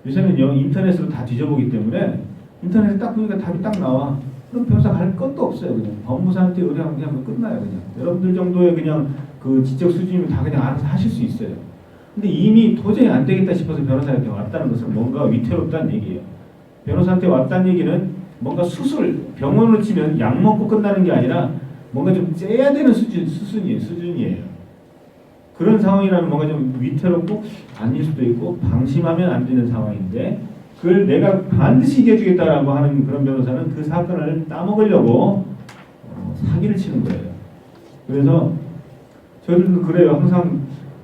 A: 요새는요 인터넷으로 다 뒤져보기 때문에 인터넷에 딱 보니까 답이 딱 나와. 그럼 변호사가 할 것도 없어요. 그냥 법무사한테 의뢰하면 그냥 끝나요. 그냥 여러분들 정도의 그냥 그 지적 수준이면 다 그냥 알아서 하실 수 있어요. 근데 이미 도저히 안 되겠다 싶어서 변호사한테 왔다는 것은 뭔가 위태롭다는 얘기예요. 변호사한테 왔다는 얘기는 뭔가 수술, 병원으로 치면 약 먹고 끝나는 게 아니라 뭔가 좀 째야 되는 수준이에요. 그런 상황이라면 뭔가 좀 위태롭고 아닐 수도 있고 방심하면 안 되는 상황인데 그걸 내가 반드시 이겨주겠다라고 하는 그런 변호사는 그 사건을 따먹으려고 사기를 치는 거예요. 그래서 저희들도 그래요. 항상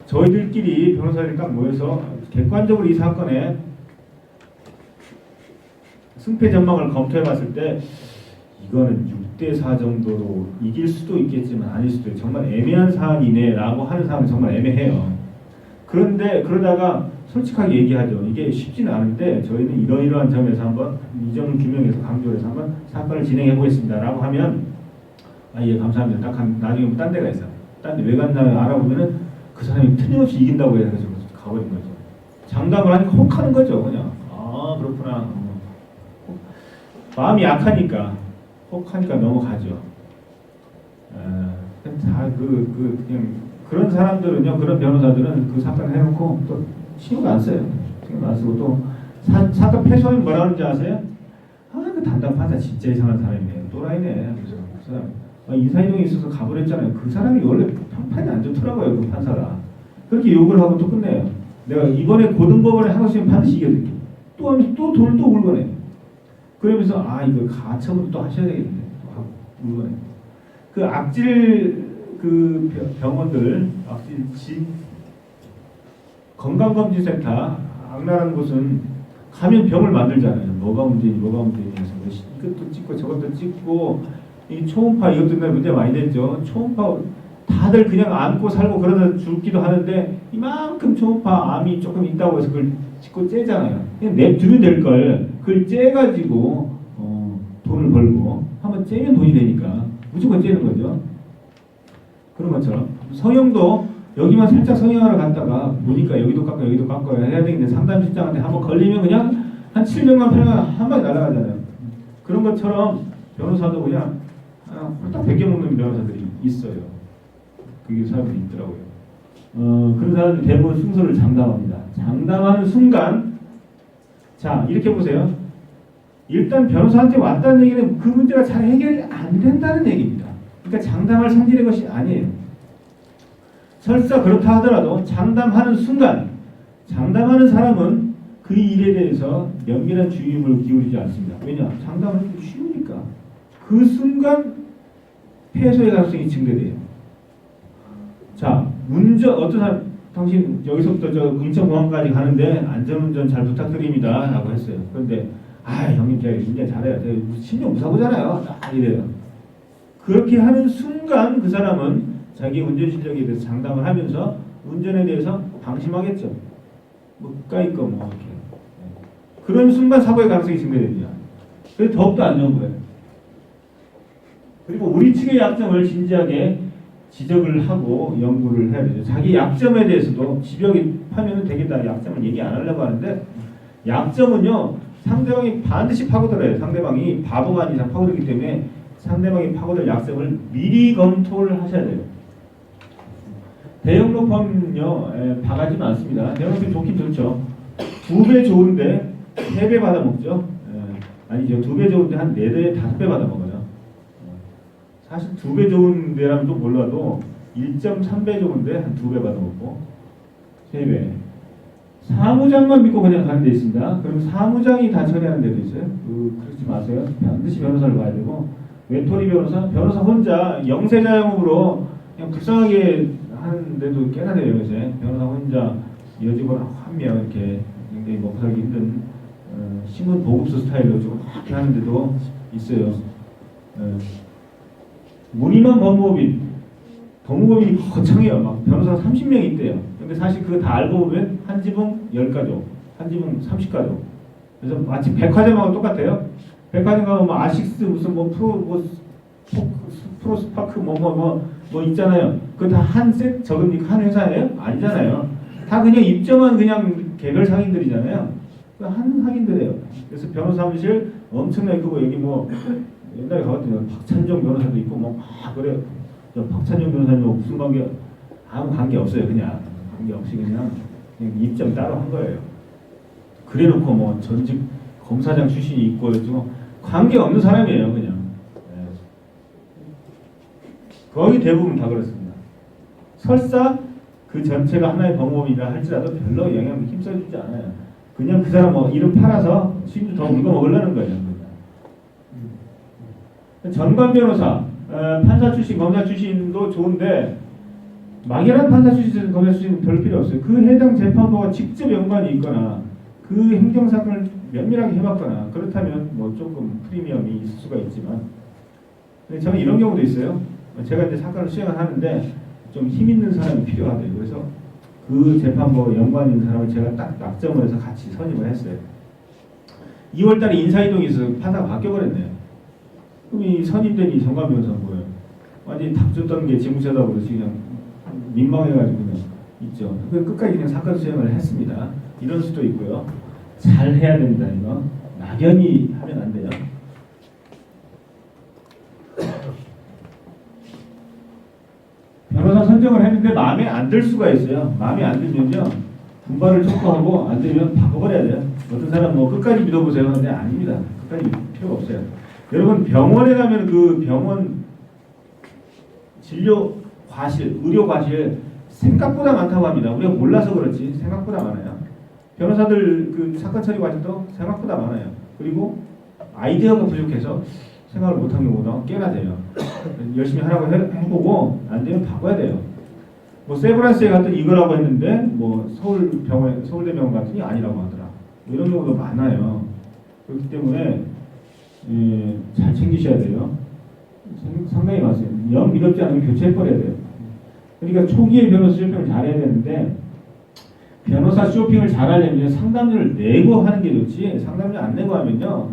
A: 저희들끼리 변호사들이 딱 모여서 객관적으로 이 사건에 승패 전망을 검토해 봤을 때 이거는 6대4 정도로 이길 수도 있겠지만 아닐 수도 있고 정말 애매한 사안이네 라고 하는 사안은 정말 애매해요. 그런데 그러다가 솔직하게 얘기하죠. 이게 쉽지는 않은데 저희는 이러이러한 점에서 한번 이 점을 규명해서 강조해서 한번 사건을 진행해 보겠습니다 라고 하면 예 감사합니다. 딱 나중에 딴 데가 있어. 딴 데 왜 갔나 알아보면은 그 사람이 틀림없이 이긴다고 해가지고 가버린 거죠. 장담을 하니까 혹하는 거죠. 그냥 그렇구나. 마음이 약하니까 혹하니까 넘어가죠. 그냥 그런 사람들은요, 그런 변호사들은 그 사건을 해놓고 또 신경 안 써요. 신경 안 쓰고 또 사건 패소하면 뭐라 하는지 아세요? 그 담당 판사 진짜 이상한 사람이네. 또라이네. 그래서 그 사람 이사이동에 있어서 가버렸잖아요. 그 사람이 원래 평판이 안 좋더라고요. 그 판사가. 그렇게 욕을 하고 또 끝내요. 내가 이번에 고등법원에 하고 있으면 반드시 이겨줄게. 또 하면서 또 돈을 또 울거네. 그러면서 이거 가처분도 또 하셔야 되겠네. 또 하고 물건에 그 악질 그 병원들 악질 건강검진센터 악랄한 곳은 가면 병을 만들잖아요. 뭐가 문제니 해서 이것도 찍고 저것도 찍고 이 초음파 이것도 문제 많이 됐죠. 초음파 다들 그냥 안고 살고 그러다 죽기도 하는데 이만큼 초음파 암이 조금 있다고 해서 그걸 찍고 째잖아요. 그냥 냅두면 될 걸 그걸 째가지고 돈을 벌고 한번 째면 돈이 되니까 무조건 째는 거죠. 그런 것처럼 성형도 여기만 살짝 성형하러 갔다가 보니까 여기도 깎고 해야 되는데 상담실장한테 한번 걸리면 그냥 한 700만 800만 한 방에 날아가잖아요. 그런 것처럼 변호사도 그냥 딱 베껴먹는 변호사들이 있어요. 그게 사람들이 있더라고요. 그런 사람들이 대부분 승소를 장담합니다. 장담하는 순간 자 이렇게 보세요. 일단 변호사한테 왔다는 얘기는 그 문제가 잘 해결이 안 된다는 얘기입니다. 그러니까 장담할 성질의 것이 아니에요. 설사 그렇다 하더라도 장담하는 순간 장담하는 사람은 그 일에 대해서 면밀한 주의를 기울이지 않습니다. 왜냐? 장담하는 게 쉬우니까. 그 순간 패소의 가능성이 증대돼요. 자, 어떤 사람 당신 여기서부터 저 인천공항까지 가는데 안전운전 잘 부탁드립니다 라고 했어요. 그런데 형님 제가 운전 잘해요. 제가 신용 무사고잖아요. 이래요. 그렇게 하는 순간 그 사람은 자기 운전 실력에 대해서 장담을 하면서 운전에 대해서 방심하겠죠. 가까이 거 이렇게. 그런 순간 사고의 가능성이 증대됩니다. 그래서 더욱더 안 좋은 거예요. 그리고 우리 측의 약점을 진지하게 지적을 하고 연구를 해야 되죠. 자기 약점에 대해서도 집요하게 하면 되겠다. 약점을 얘기 안 하려고 하는데 약점은요. 상대방이 반드시 파고들어요. 상대방이 바보가 아닌 이상 파고들기 때문에 상대방이 파고들 약점을 미리 검토를 하셔야 돼요. 대형 로펌은요, 바가지 많습니다. 대형 로펌 좋긴 좋죠. 2배 좋은데 3배 받아먹죠. 아니죠. 2배 좋은데 한 4배, 5배 받아먹어요. 사실 2배 좋은 데라면 좀 몰라도 1.3배 좋은데 한 2배 받아먹고 3배. 사무장만 믿고 그냥 가는 데 있습니다. 그럼 사무장이 다 처리하는 데도 있어요. 그러지 마세요. 반드시 변호사를 봐야 되고, 외톨이 변호사 혼자 영세자 영업으로 그냥 불쌍하게 하는데도 꽤나 돼요. 요새 변호사 혼자 여직원 한 명 이렇게 굉장히 먹고 살기 힘든 신문 보급소 스타일로 좀 그렇게 하는데도 있어요. 무늬만 법무법인이 거창해요. 막 변호사 30명이 있대요. 근데 사실 그거 다 알고 보면 한 지붕 10가족, 한 지붕 30가족. 그래서 마치 백화점하고 똑같아요. 백화점 가면 뭐 아식스 무슨 뭐 프로스파크 뭐 있잖아요. 그거 다 한 셋 적으니까 한 회사예요? 아니잖아요. 다 그냥 입점한 그냥 개별 상인들이잖아요. 한 상인들이에요. 그래서 변호사 사무실 엄청나게 크고, 여기 뭐 옛날에 가봤더니 박찬종 변호사도 있고 뭐 그래요. 박찬종 변호사님 무슨 관계, 아무 관계 없어요. 그냥 관계 없이 그냥 입점 따로 한 거예요. 그래놓고 뭐 전직 검사장 출신이 있고 좀 관계 없는 사람이에요. 그냥 거의 대부분 다 그렇습니다. 설사 그 전체가 하나의 법무법이라 할지라도 별로 영향을 힘써주지 않아요. 그냥 그 사람 뭐 이름 팔아서 수입도 더 물고 먹으려는 거예요. 전관 변호사, 판사 출신, 검사 출신도 좋은데 막연한 판사 출신, 검사 출신은 별 필요 없어요. 그 해당 재판부와 직접 연관이 있거나 그 행정사건을 면밀하게 해봤거나 그렇다면 뭐 조금 프리미엄이 있을 수가 있지만, 근데 저는 이런 경우도 있어요. 제가 이제 사건을 수행을 하는데 좀 힘 있는 사람이 필요하대요. 그래서 그 재판부와 연관 있는 사람을 제가 딱 낙점을 해서 같이 선임을 했어요. 2월달에 인사이동이 있어서 판사가 바뀌어버렸네요. 그럼 이 선임된 이 전관 변호사는 뭐예요? 완전히 탁 줬던 게 지무새다 그러지 그냥 민망해가지고 그냥 있죠. 끝까지 그냥 사건 수행을 했습니다. 이런 수도 있고요. 잘 해야 된다 이거. 막연히 하면 안 돼요. 변호사 선정을 했는데 마음에 안 들 수가 있어요. 마음에 안 들면요, 분발을 촉구하고 안 되면 바꿔버려야 돼요. 어떤 사람 뭐 끝까지 믿어보세요. 근데 아닙니다. 끝까지 믿을 필요가 없어요. 여러분 병원에 가면 그 병원 진료 과실, 의료 과실 생각보다 많다고 합니다. 우리가 몰라서 그렇지 생각보다 많아요. 변호사들 그 사건 처리 과정도 생각보다 많아요. 그리고 아이디어가 부족해서 생각을 못한 경우도 꽤나 돼요. 열심히 하라고 해보고 안 되면 바꿔야 돼요. 뭐 세브란스에 갔더니 이거라고 했는데 뭐 서울대병원 갔더니 아니라고 하더라. 뭐 이런 경우도 많아요. 그렇기 때문에 잘 챙기셔야 돼요. 상당히 많아요. 영 믿었지 않으면 교체해버려야 돼요. 그러니까 초기에 변호사 쇼핑을 잘해야 되는데, 변호사 쇼핑을 잘하려면 상담료를 내고 하는 게 좋지, 상담료 안 내고 하면요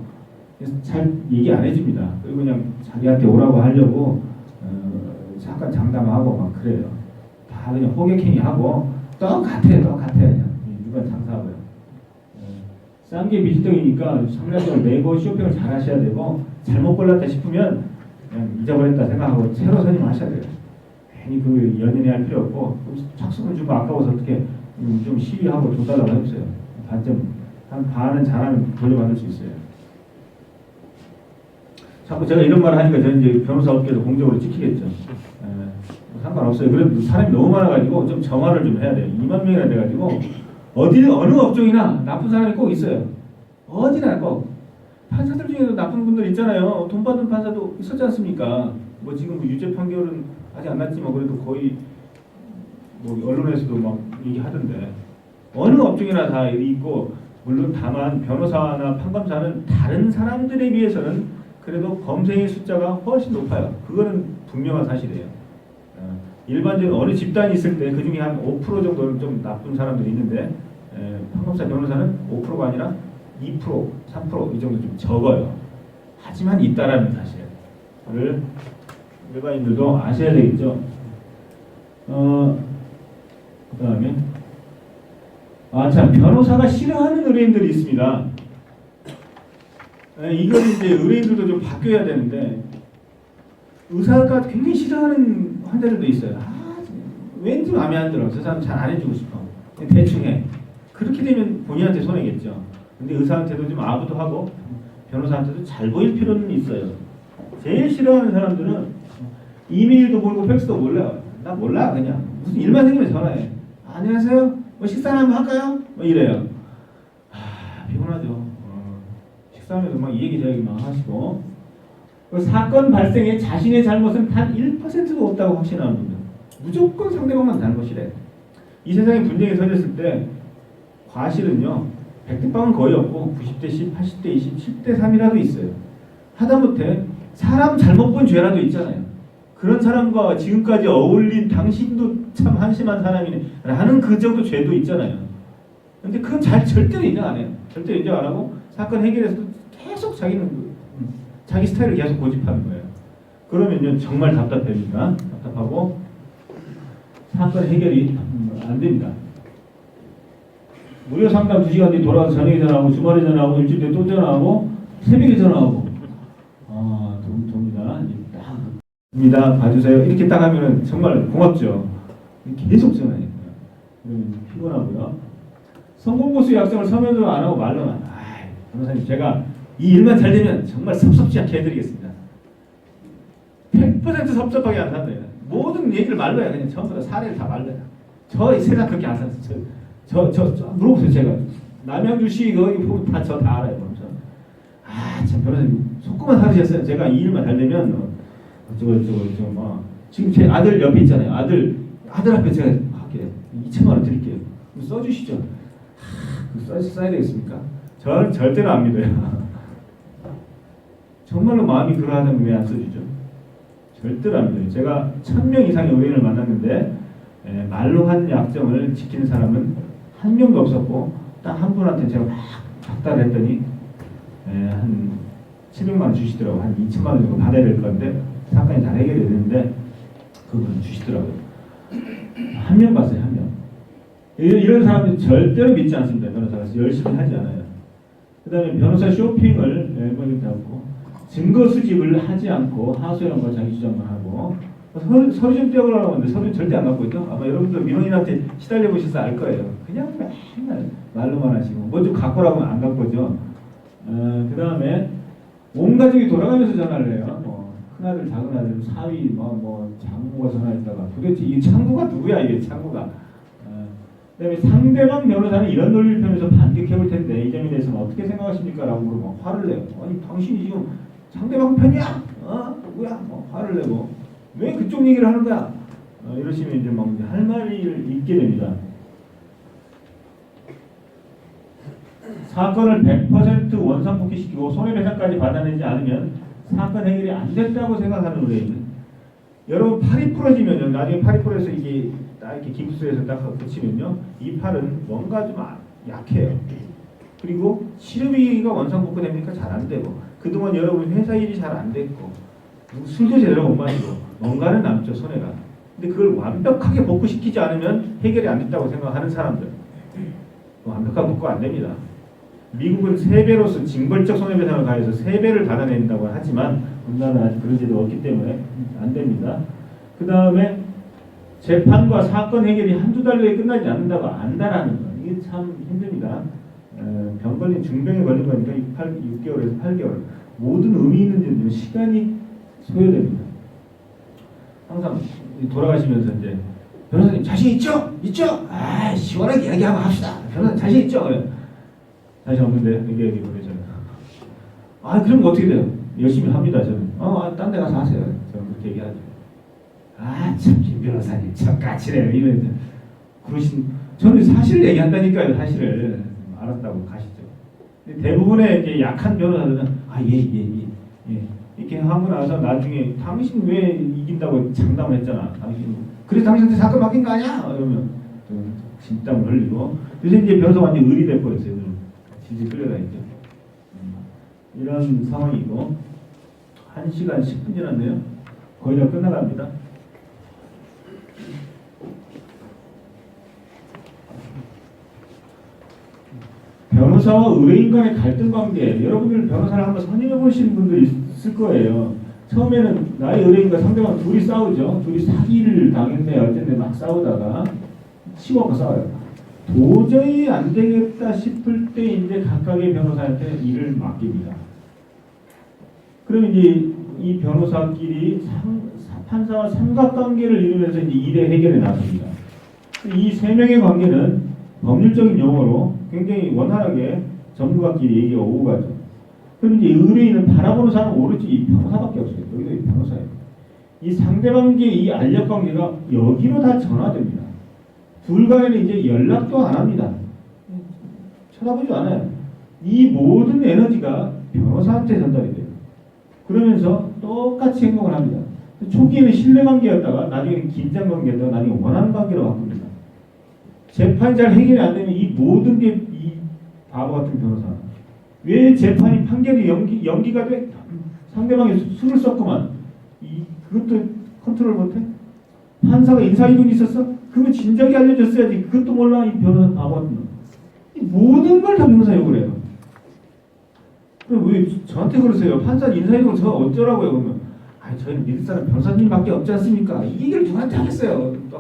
A: 잘 얘기 안 해줍니다. 그리고 그냥 자기한테 오라고 하려고 잠깐 장담하고 막 그래요. 다 그냥 호객행위하고 똑같아요. 그냥 누가 장사하고요. 싼 게 미지덩이니까 상담료를 내고 쇼핑을 잘 하셔야 되고, 잘못 골랐다 싶으면 그냥 잊어버렸다 생각하고 새로 선임하셔야 돼요. 괜히 그 연연해 할 필요 없고, 착수금 주고 아까워서 어떻게 좀 시위하고 돈 달라고 해주세요. 한 반은 잘하면 돌려받을 수 있어요. 자꾸 제가 이런 말을 하니까 저는 이제 변호사 업계에서 공적으로 찍히겠죠. 뭐 상관없어요. 그래도 사람이 너무 많아가지고 좀 정화를 좀 해야 돼요. 2만 명이나 돼가지고 어느 업종이나 나쁜 사람이 꼭 있어요. 어디나 꼭. 판사들 중에도 나쁜 분들 있잖아요. 돈 받는 판사도 있었지 않습니까? 뭐 지금 유죄 판결은 아직 안 났지만 그래도 거의 뭐 언론에서도 막 얘기하던데, 어느 업종이나 다 있고, 물론 다만 변호사나 판검사는 다른 사람들에 비해서는 그래도 범죄의 숫자가 훨씬 높아요. 그거는 분명한 사실이에요. 일반적으로 어느 집단이 있을 때 그 중에 한 5% 정도는 좀 나쁜 사람들이 있는데, 판검사 변호사는 5%가 아니라 2%, 3% 이 정도 좀 적어요. 하지만 있다라는 사실을 일반인들도 아셔야 되겠죠. 그 다음에 참, 변호사가 싫어하는 의뢰인들이 있습니다. 이건 이제 의뢰인들도 좀 바뀌어야 되는데, 의사가 굉장히 싫어하는 환자들도 있어요. 왠지 마음에 안 들어. 저 사람 잘 안 해주고 싶어. 대충 해. 그렇게 되면 본인한테 손해겠죠. 근데 의사한테도 좀 아부도 하고 변호사한테도 잘 보일 필요는 있어요. 제일 싫어하는 사람들은 이메일도 모르고 팩스도 몰라요. 나 몰라 그냥. 무슨 일만 생기면 전화해. 안녕하세요. 뭐 식사 한번 할까요? 뭐 이래요. 피곤하죠. 식사하면서 막 이 얘기 저 얘기 막 하시고 그 사건 발생에 자신의 잘못은 단 1%도 없다고 확신하는 분들. 무조건 상대방만 잘못이래. 이 세상에 분쟁이 터졌을 때 과실은요 100대 8은 거의 없고 90대 10, 80대 20, 7대 3이라도 있어요. 하다못해 사람 잘못 본 죄라도 있잖아요. 그런 사람과 지금까지 어울린 당신도 참 한심한 사람이네 라는 그 정도 죄도 있잖아요. 근데 그건 절대로 인정 안 해요. 절대로 인정 안 하고 사건 해결에서도 계속 자기는 자기 스타일을 계속 고집하는 거예요. 그러면요 정말 답답합니다. 답답하고 사건 해결이 안 됩니다. 무료 상담 2시간 뒤에 돌아와서 저녁에 전화하고 주말에 전화하고 일주일 뒤에 또 전화하고 새벽에 전화하고 됩니다. 봐주세요. 이렇게 딱 하면은 정말 고맙죠. 계속 전화해요. 그러면 피곤하고요. 성공보수 약속을 서면으로 안 하고 말로만. 변호사님 제가 이 일만 잘 되면 정말 섭섭지 않게 해드리겠습니다. 100% 섭섭하게 안 산다. 모든 얘기를 말로 해. 그냥 전부 다 사례를 다 말로 해. 저 세상 그렇게 안 살았어요. 저 물어보세요. 제가 남양주시 거기 보면 다 저 다 알아요. 참 변호사님 속고만 살으셨어요. 제가 이 일만 잘 되면 어쩌고 막 지금 제 아들 옆에 있잖아요. 아들 앞에 제가 할게요. 2천만 원 드릴게요. 써주시죠. 써야 되겠습니까? 절대로 안 믿어요. 정말로 마음이 그러하다면 왜 안 써주죠? 절대로 안 믿어요. 제가 1000명 이상의 의뢰인을 만났는데 말로 한 약정을 지키는 사람은 한 명도 없었고 딱 한 분한테 제가 막 작달을 했더니 한 700만 원 주시더라고요. 한 2천만 원 정도 받아야 될 건데 사건이 잘 해결이 되는데 그분은 주시더라고요. 한 명 봤어요. 한 명. 이런 사람들이 절대로 믿지 않습니다. 변호사가 열심히 하지 않아요. 그 다음에 변호사 쇼핑을 매번 하고 증거 수집을 하지 않고 하소연과 자기 주장만 하고 서류 좀 떼어보라고 하는데 서류 절대 안 갖고 있죠. 아마 여러분들 민원인한테 시달려 보셔서 알 거예요. 그냥 맨날 말로만 하시고 뭐 좀 갖고 오라고 하면 안 갖고 오죠. 그 다음에 온 가족이 돌아가면서 전화를 해요. 큰아들, 작은아들, 사위, 장모가 전화했다가 도대체 이 창구가 누구야 이게 창구가. 그다음에 상대방 변호사는 이런 논리를 펴면서 반격해볼 텐데 이 점에 대해서는 어떻게 생각하십니까? 라고 물어보면 화를 내요. 아니 당신이 지금 상대방 편이야? 누구야? 화를 내고 왜 그쪽 얘기를 하는 거야? 이러시면 이제 막 할 말을 잃게 됩니다. 사건을 100% 원상복귀시키고 손해배상까지 받아내지 않으면 사건 해결이 안 됐다고 생각하는 의뢰인. 여러분 팔이 부러지면요. 나중에 팔이 부러져서 이게 딱 이렇게 깁스에서 딱 붙이면요. 이 팔은 뭔가 좀 약해요. 그리고 치료비가 원상복구 됩니까? 잘 안 되고 그동안 여러분 회사 일이 잘 안 됐고 술도 제대로 못 마시고 뭔가는 남죠. 손해가. 근데 그걸 완벽하게 복구시키지 않으면 해결이 안 됐다고 생각하는 사람들 완벽하게 복구가 안 됩니다. 미국은 3배로서 징벌적 손해배상을 가해서 3배를 받아낸다고 하지만 우리나라는 아직 그런 제도가 없기 때문에 안 됩니다. 그 다음에 재판과 사건 해결이 한두 달 내에 끝나지 않는다고 안다라는 거. 이게 참 힘듭니다. 병 걸린 중병에 걸린 거니까 6개월에서 8개월. 모든 의미 있는 일은 시간이 소요됩니다. 항상 돌아가시면서 이제 변호사님 자신 있죠? 있죠? 시원하게 이야기하고 합시다. 변호사님 자신 있죠? 자신 없는데 얘기하기 그러잖아요. 그럼 어떻게 돼요? 열심히 합니다. 저는. 딴 데 가서 하세요. 저는 그렇게 얘기하죠. 참 김 변호사님 참 까칠해요. 이러는데 저는 사실을 얘기한다니까요. 사실을 알았다고 가시죠. 대부분의 이제 약한 변호사들은 예. 이렇게 하고 나서 나중에 당신 왜 이긴다고 장담을 했잖아. 그래서 당신한테 사건 맡긴 거 아니야? 이러면 진땀을 흘리고 요새 이제 변호사 완전 의리돼 버렸어요. 질질 끌려다니죠. 이런 상황이고 1시간 10분 지났네요. 거의 다 끝나갑니다. 변호사와 의뢰인 간의 갈등 관계, 여러분들 변호사를 한번 선임해 보시는 분들이 있을 거예요. 처음에는 나의 의뢰인과 상대방 둘이 싸우죠. 둘이 사기를 당했네 어쨌네 막 싸우다가 치고받고 싸워요. 도저히 안 되겠다 싶을 때 이제 각각의 변호사한테 일을 맡깁니다. 그럼 이제 이 변호사끼리 판사와 삼각관계를 이루면서 이제 일의 해결에 나섭니다. 이 세 명의 관계는 법률적인 용어로 굉장히 원활하게 전문가끼리 얘기가 오고 가죠. 그럼 이제 의뢰인은 바라보는 사람은 오로지 이 변호사밖에 없어요. 여기도 이 변호사예요. 이 상대방계의 이 알력관계가 여기로 다 전화됩니다. 둘 간에는 이제 연락도 안 합니다. 쳐다보지 않아요. 이 모든 에너지가 변호사한테 전달이 돼요. 그러면서 똑같이 행동을 합니다. 초기에는 신뢰관계였다가 나중에는 긴장관계였다가 나중에 원한관계로 바꿉니다. 재판이 잘 해결이 안 되면 이 모든 게 이 바보 같은 변호사. 왜 재판이 판결이 연기가 돼? 상대방이 술을 썼구만. 그것도 컨트롤 못해? 판사가 인사이동이 있었어? 그거 진작에 알려줬어야지. 그것도 몰라. 이 변호사 바보 같은 놈. 모든 걸 다 변호사 욕을 해요. 그럼 왜 저한테 그러세요? 판사 인사이동을 저 어쩌라고요? 그러면 저희는 믿을 사람 변호사님밖에 없지 않습니까? 이 얘기를 누구한테 하겠어요? 또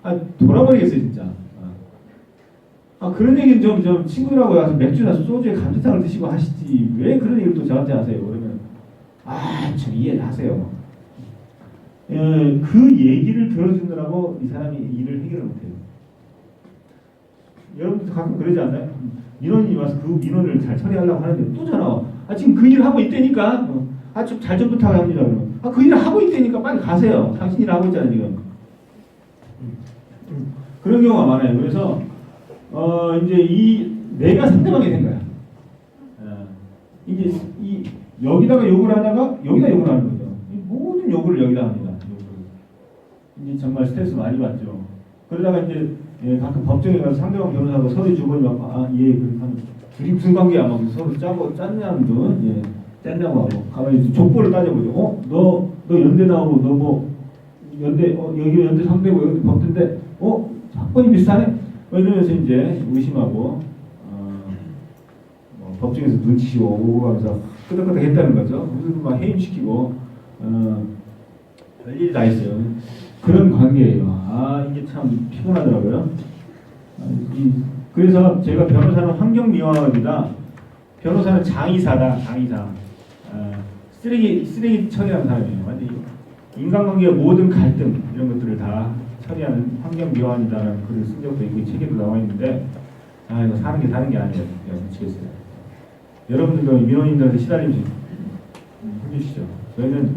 A: 하면 돌아버리겠어요 진짜. 그런 얘기는 좀 친구라고 와서 맥주나 소주에 감자탕을 드시고 하시지 왜 그런 얘기를 또 저한테 하세요? 그러면 좀 이해를 하세요. 그 얘기를 들어주느라고 이 사람이 일을 해결을 못해요. 여러분도 가끔 그러지 않나요? 민원이 와서 그 민원을 잘 처리하려고 하는데 또 전화 와. 지금 그 일을 하고 있다니까. 좀 잘 좀 부탁합니다. 그러면 그 일을 하고 있다니까 빨리 가세요. 당신 일 하고 있잖아요 지금. 그런 경우가 많아요. 그래서 이제 내가 상대방이 된 거야. 이제 여기다가 욕을 하다가 여기다 욕을 하는 거죠. 모든 욕을 여기다 합니다. 이제 정말 스트레스 많이 받죠. 그러다가 이제 가끔 법정에 가서 상대방 변호사하고 서류 주고니 막 그렇게 하면 둘이 무슨 관계야? 막 서로 짰냐는 듯 짰냐고 하고 가만히 족보를 따져보죠. 너 연대 나오고 너 뭐 연대 여기 연대 상대고 여기 법대인데 사건이 비슷하네? 이러면서 이제 의심하고 법정에서 눈치시고 오고 가면서 끄덕끄덕 했다는 거죠. 무슨 막 해임시키고 별일이 다 있어요. 그런 관계예요. 이게 참 피곤하더라고요. 그래서 제가 변호사는 환경미화원이다. 변호사는 장의사다. 장의사. 쓰레기 처리하는 사람이에요. 완전히 인간관계의 모든 갈등 이런 것들을 다 처리하는 환경미화원이다라는 글을 쓴 적도 있고 책에도 나와 있는데 이거 사는 게 아니에요. 미치겠어요. 여러분들도 민원인들한테 시달리면 힘드시죠. 저희는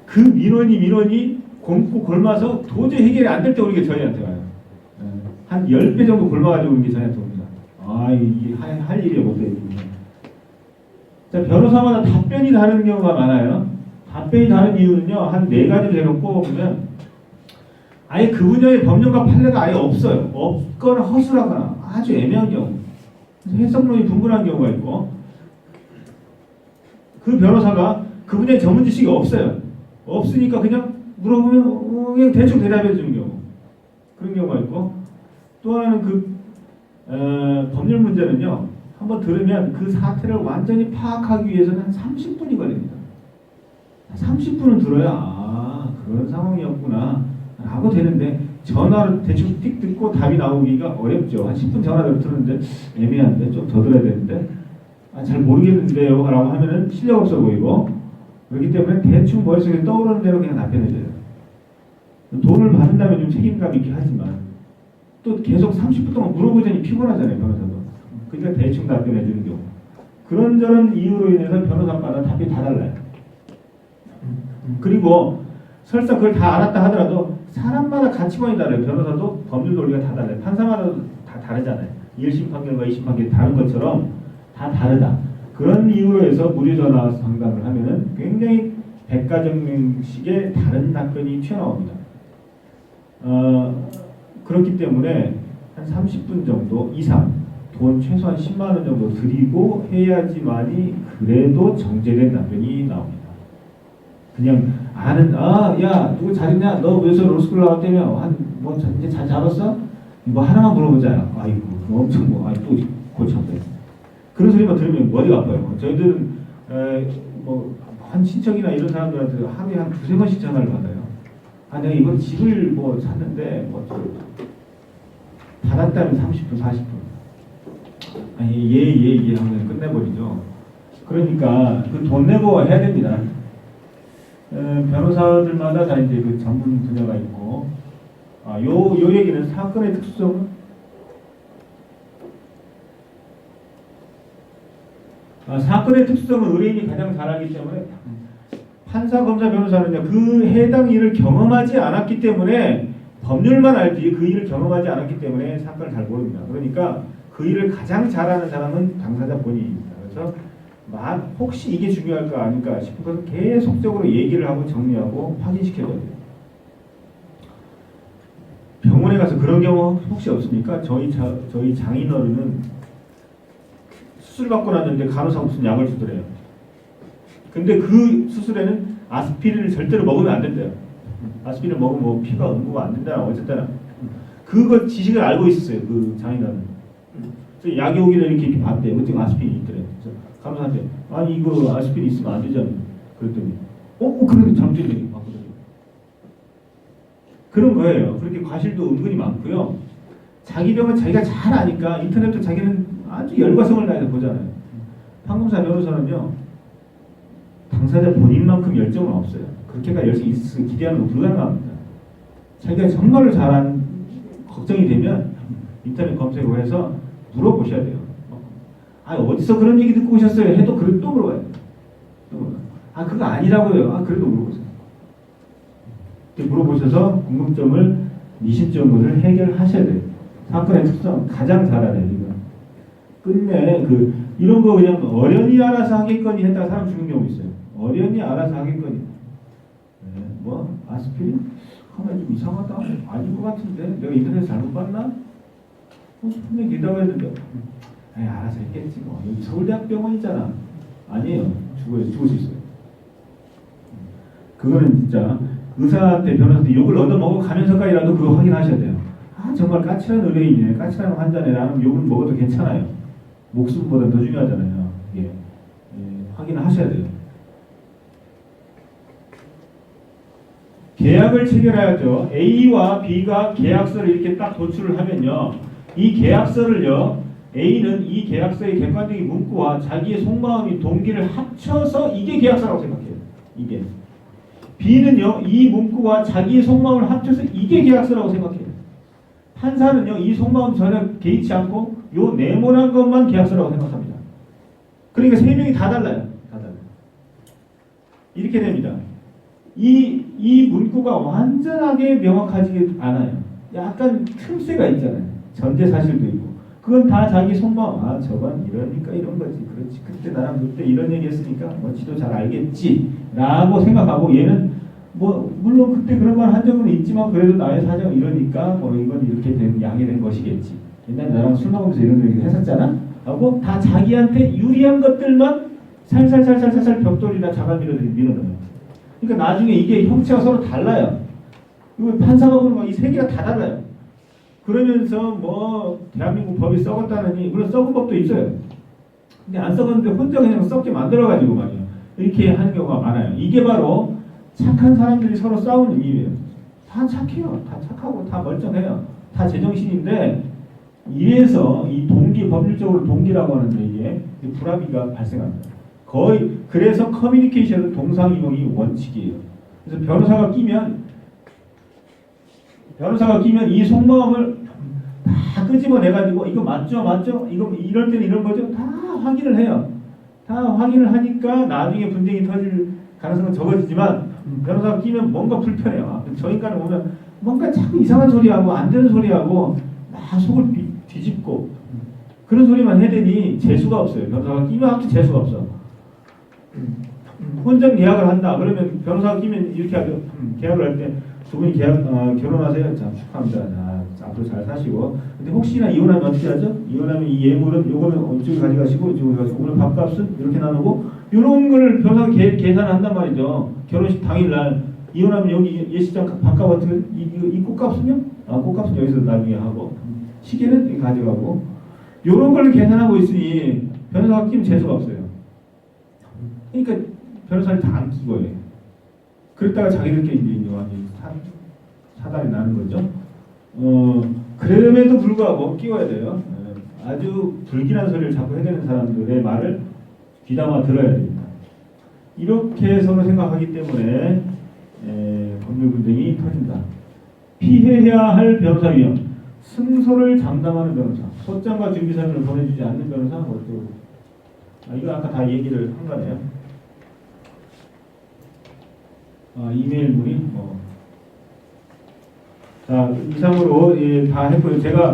A: 그 민원이 곪고 골마서 도저히 해결이 안 될 때 오는 게 저희한테 와요. 한 10배 정도 골마가지고 오는 게 저희한테 옵니다. 이게 할 일이 못해. 자, 변호사마다 답변이 다른 경우가 많아요. 답변이 다른 이유는요, 한 4가지를 제가 꼽아보면, 아예 그 분야의 법령과 판례가 아예 없어요. 없거나 허술하거나 아주 애매한 경우. 해석론이 분분한 경우가 있고, 그 변호사가 그 분야의 전문 지식이 없어요. 없으니까 그냥 물어보면 그냥 대충 대답해 주는 경우. 그런 경우가 있고, 또 하나는 법률 문제는요, 한번 들으면 그 사태를 완전히 파악하기 위해서는 한 30분이 걸립니다. 30분은 들어야 그런 상황이었구나 하고 되는데 전화로 대충 띡 듣고 답이 나오기가 어렵죠. 한 10분 전화를 들었는데 애매한데 좀 더 들어야 되는데 잘 모르겠는데요 라고 하면은 실력 없어 보이고, 그렇기 때문에 대충 머릿속에 떠오르는 대로 그냥 답변해줘요. 돈을 받는다면 좀 책임감 있게 하지만 또 계속 30분 동안 물어보자니 피곤하잖아요, 변호사도. 그러니까 대충 답변해주는 경우. 그런저런 이유로 인해서 변호사마다 답이 다 달라요. 그리고 설사 그걸 다 알았다 하더라도 사람마다 가치관이 달라요. 변호사도 법률 논리가 다 달라요. 판사마다 다 다르잖아요. 1심 판결과 2심 판결이 다른 것처럼 다 다르다. 그런 이유로 해서 무료 전화 상담을 하면은 굉장히 백가정식의 다른 답변이 튀어나옵니다. 그렇기 때문에 한 30분 정도 이상 돈 최소한 10만 원 정도 드리고 해야지만이 그래도 정제된 답변이 나옵니다. 그냥 야 누구 잘 있냐? 너 왜서 로스쿨 나왔다며? 이제 잘 잡았어? 뭐 하나만 물어보자. 아이고 엄청 또 고쳤대. 그런 소리만 들으면 머리가 아파요. 저희들은 뭐 한 친척이나 이런 사람들한테 하루에 한 두세 번씩 전화를 받아요. 아, 내가 이번 집을 뭐 샀는데 뭐 받았다면 30분, 40분. 아니, 예 하면 끝내버리죠. 그러니까 그 돈 내고 해야 됩니다. 변호사들마다 다 이제 그 전문 분야가 있고, 요 얘기는 사건의 특수성은 사건의 특수성은 의뢰인이 가장 잘 알기 때문에 판사, 검사, 변호사는요 그 해당 일을 경험하지 않았기 때문에 법률만 알지 그 일을 경험하지 않았기 때문에 사건을 잘 모릅니다. 그러니까 그 일을 가장 잘하는 사람은 당사자 본인입니다. 그래서 혹시 이게 중요할까 아닐까 싶은 것은 계속적으로 얘기를 하고 정리하고 확인시켜줘야 돼요. 병원에 가서 그런 경우 혹시 없습니까? 저희 장인어른은 수술 받고 났는데 간호사가 무슨 약을 주더래요. 근데 그 수술에는 아스피린을 절대로 먹으면 안 된대요. 아스피린 먹으면 뭐 피가 응고가 안 된다 어쨌든 그거 지식을 알고 있었어요. 그 장인어른. 그래서 약이 오기 전에 이렇게 봤대요. 어쨌든 아스피린이 있더래요. 그래서 간호사한테 아니 이거 아스피린 있으면 안 되잖아요. 그랬더니 그래도 잠들이 봤거든요. 그런 거예요. 그렇게 과실도 은근히 많고요. 자기 병은 자기가 잘 아니까 인터넷도 자기는 아주 열과성을 다해서 보잖아요. 판검사 변호사는요 당사자 본인만큼 열정은 없어요. 그렇게가 열심히 기대하는 건 불가능합니다. 자기가 정말로 잘한 걱정이 되면 인터넷 검색을 해서 물어보셔야 돼요. 어디서 그런 얘기 듣고 오셨어요? 해도 그래도 또 물어봐요. 그거 아니라고요. 그래도 물어보세요. 물어보셔서 궁금점을 미심점을 해결하셔야 돼요. 사건의 특성 가장 잘 알아요. 이거 끝내 이런 거 그냥 어련히 알아서 하겠거니 했다가 사람 죽는 경우 있어요. 어련히 알아서 하겠거니. 뭐 아스피린? 하면 좀 이상하다. 아닌 것 같은데 내가 인터넷 잘못 봤나? 분명히 있다고 했는데 알아서 했겠지 뭐. 여기 서울대학병원이잖아. 아니에요. 죽을 수 있어요. 그거는 진짜 의사한테 변호사한테 욕을 얻어먹어 가면서까지라도 그거 확인하셔야 돼요. 정말 까칠한 의뢰인이네, 까칠한 환자네 라는 욕을 먹어도 괜찮아요. 목숨보다 더 중요하잖아요. 확인을 하셔야 돼요. 계약을 체결해야죠. A와 B가 계약서를 이렇게 딱 도출을 하면요. 이 계약서를요. A는 이 계약서의 객관적인 문구와 자기의 속마음이 동기를 합쳐서 이게 계약서라고 생각해요. 이게. B는요. 이 문구와 자기의 속마음을 합쳐서 이게 계약서라고 생각해요. 판사는요. 이 속마음 전혀 개의치 않고 요 네모난 것만 계약서라고 생각합니다. 그러니까 세 명이 다 달라요. 다 달라요. 이렇게 됩니다. 이 문구가 완전하게 명확하지 않아요. 약간 틈새가 있잖아요. 전제 사실도 있고. 그건 다 자기 속마음. 저건 이러니까 이런 거지. 그렇지. 그때 나랑 그때 이런 얘기 했으니까 지도 잘 알겠지. 라고 생각하고 얘는 물론 그때 그런 말 한 적은 있지만 그래도 나의 사정 이러니까 이건 이렇게 양해된 것이겠지. 옛날에 나랑 술 먹으면서 이런 얘기 했었잖아. 하고 다 자기한테 유리한 것들만 살살살살살살 벽돌이나 자갈 밀어넣어요. 그러니까 나중에 이게 형체가 서로 달라요. 이거 판사가 보는 이 세 개가 다 달라요. 그러면서 대한민국 법이 썩었다느니 물론 썩은 법도 있어요. 근데 안 썩었는데 혼자 그냥 썩게 만들어가지고 말이에요. 이렇게 하는 경우가 많아요. 이게 바로 착한 사람들이 서로 싸우는 이유예요. 다 착해요. 다 착하고 다 멀쩡해요. 다 제정신인데 이래서 이 법률적으로 동기라고 하는데 이게 불합의가 발생합니다. 그래서 커뮤니케이션은 동상이몽이 원칙이에요. 그래서 변호사가 끼면 이 속마음을 다 끄집어내가지고 이거 맞죠? 이거 이럴 때는 이런 거죠? 다 확인을 해요. 다 확인을 하니까 나중에 분쟁이 터질 가능성은 적어지지만 변호사가 끼면 뭔가 불편해요. 저 인간을 보면 뭔가 자꾸 이상한 소리하고 안 되는 소리하고 막 속을 뒤집고 그런 소리만 해대니 재수가 없어요. 변호사가 끼면 아무튼 재수가 없어. 혼전 계약을 한다. 그러면 변호사가 끼면 이렇게 하죠. 계약을 할 때 두 분이 결혼하세요. 자, 축하합니다. 자, 앞으로 잘 사시고. 근데 혹시나 이혼하면 어떻게 하죠? 이혼하면 이 예물은 요거는 이쪽에 가져가시고 이쪽에 가지고 오늘 밥값은 이렇게 나누고 이런 걸 변호사가 계산한단 말이죠. 결혼식 당일날 이혼하면 여기 예식장 밥값 같은 이 꽃값은요? 꽃값은 여기서 나중에 하고 시계는 여기 가져가고 이런 걸 계산하고 있으니 변호사가 끼면 재수가 없어요. 그러니까 변호사를 다 안 끼고 해. 그랬다가 자기들끼리 이제 완전히 사달이 나는 거죠. 그럼에도 불구하고 끼워야 돼요. 아주 불길한 소리를 자꾸 해대는 사람들의 말을 귀담아 들어야 됩니다. 이렇게 서로 생각하기 때문에 법률 분쟁이 터진다. 피해야 할 변호사 위험. 승소를 장담하는 변호사. 소장과 준비서면을 보내주지 않는 변호사는 어쩌고. 이거 아까 다 얘기를 한 거네요. 이메일 문의. 자, 이상으로 다 했고요. 제가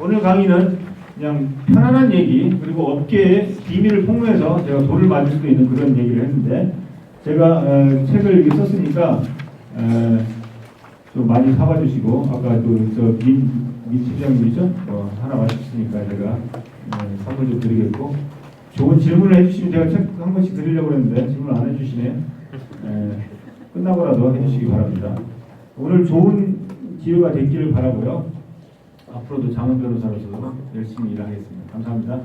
A: 오늘 강의는 그냥 편안한 얘기 그리고 업계의 비밀을 폭로해서 제가 돌을 맞을 수도 있는 그런 얘기를 했는데 제가 책을 이렇게 썼으니까 좀 많이 사봐 주시고 아까 민 팀장님이죠? 하나 마셨으니까 제가 선물 좀 드리겠고 좋은 질문을 해주시면 제가 책 한 번씩 드리려고 했는데 질문 안 해주시네요. 끝나고라도 해주시기 바랍니다. 오늘 좋은 기회가 됐기를 바라고요. 앞으로도 장은 변호사로서 열심히 일하겠습니다. 감사합니다.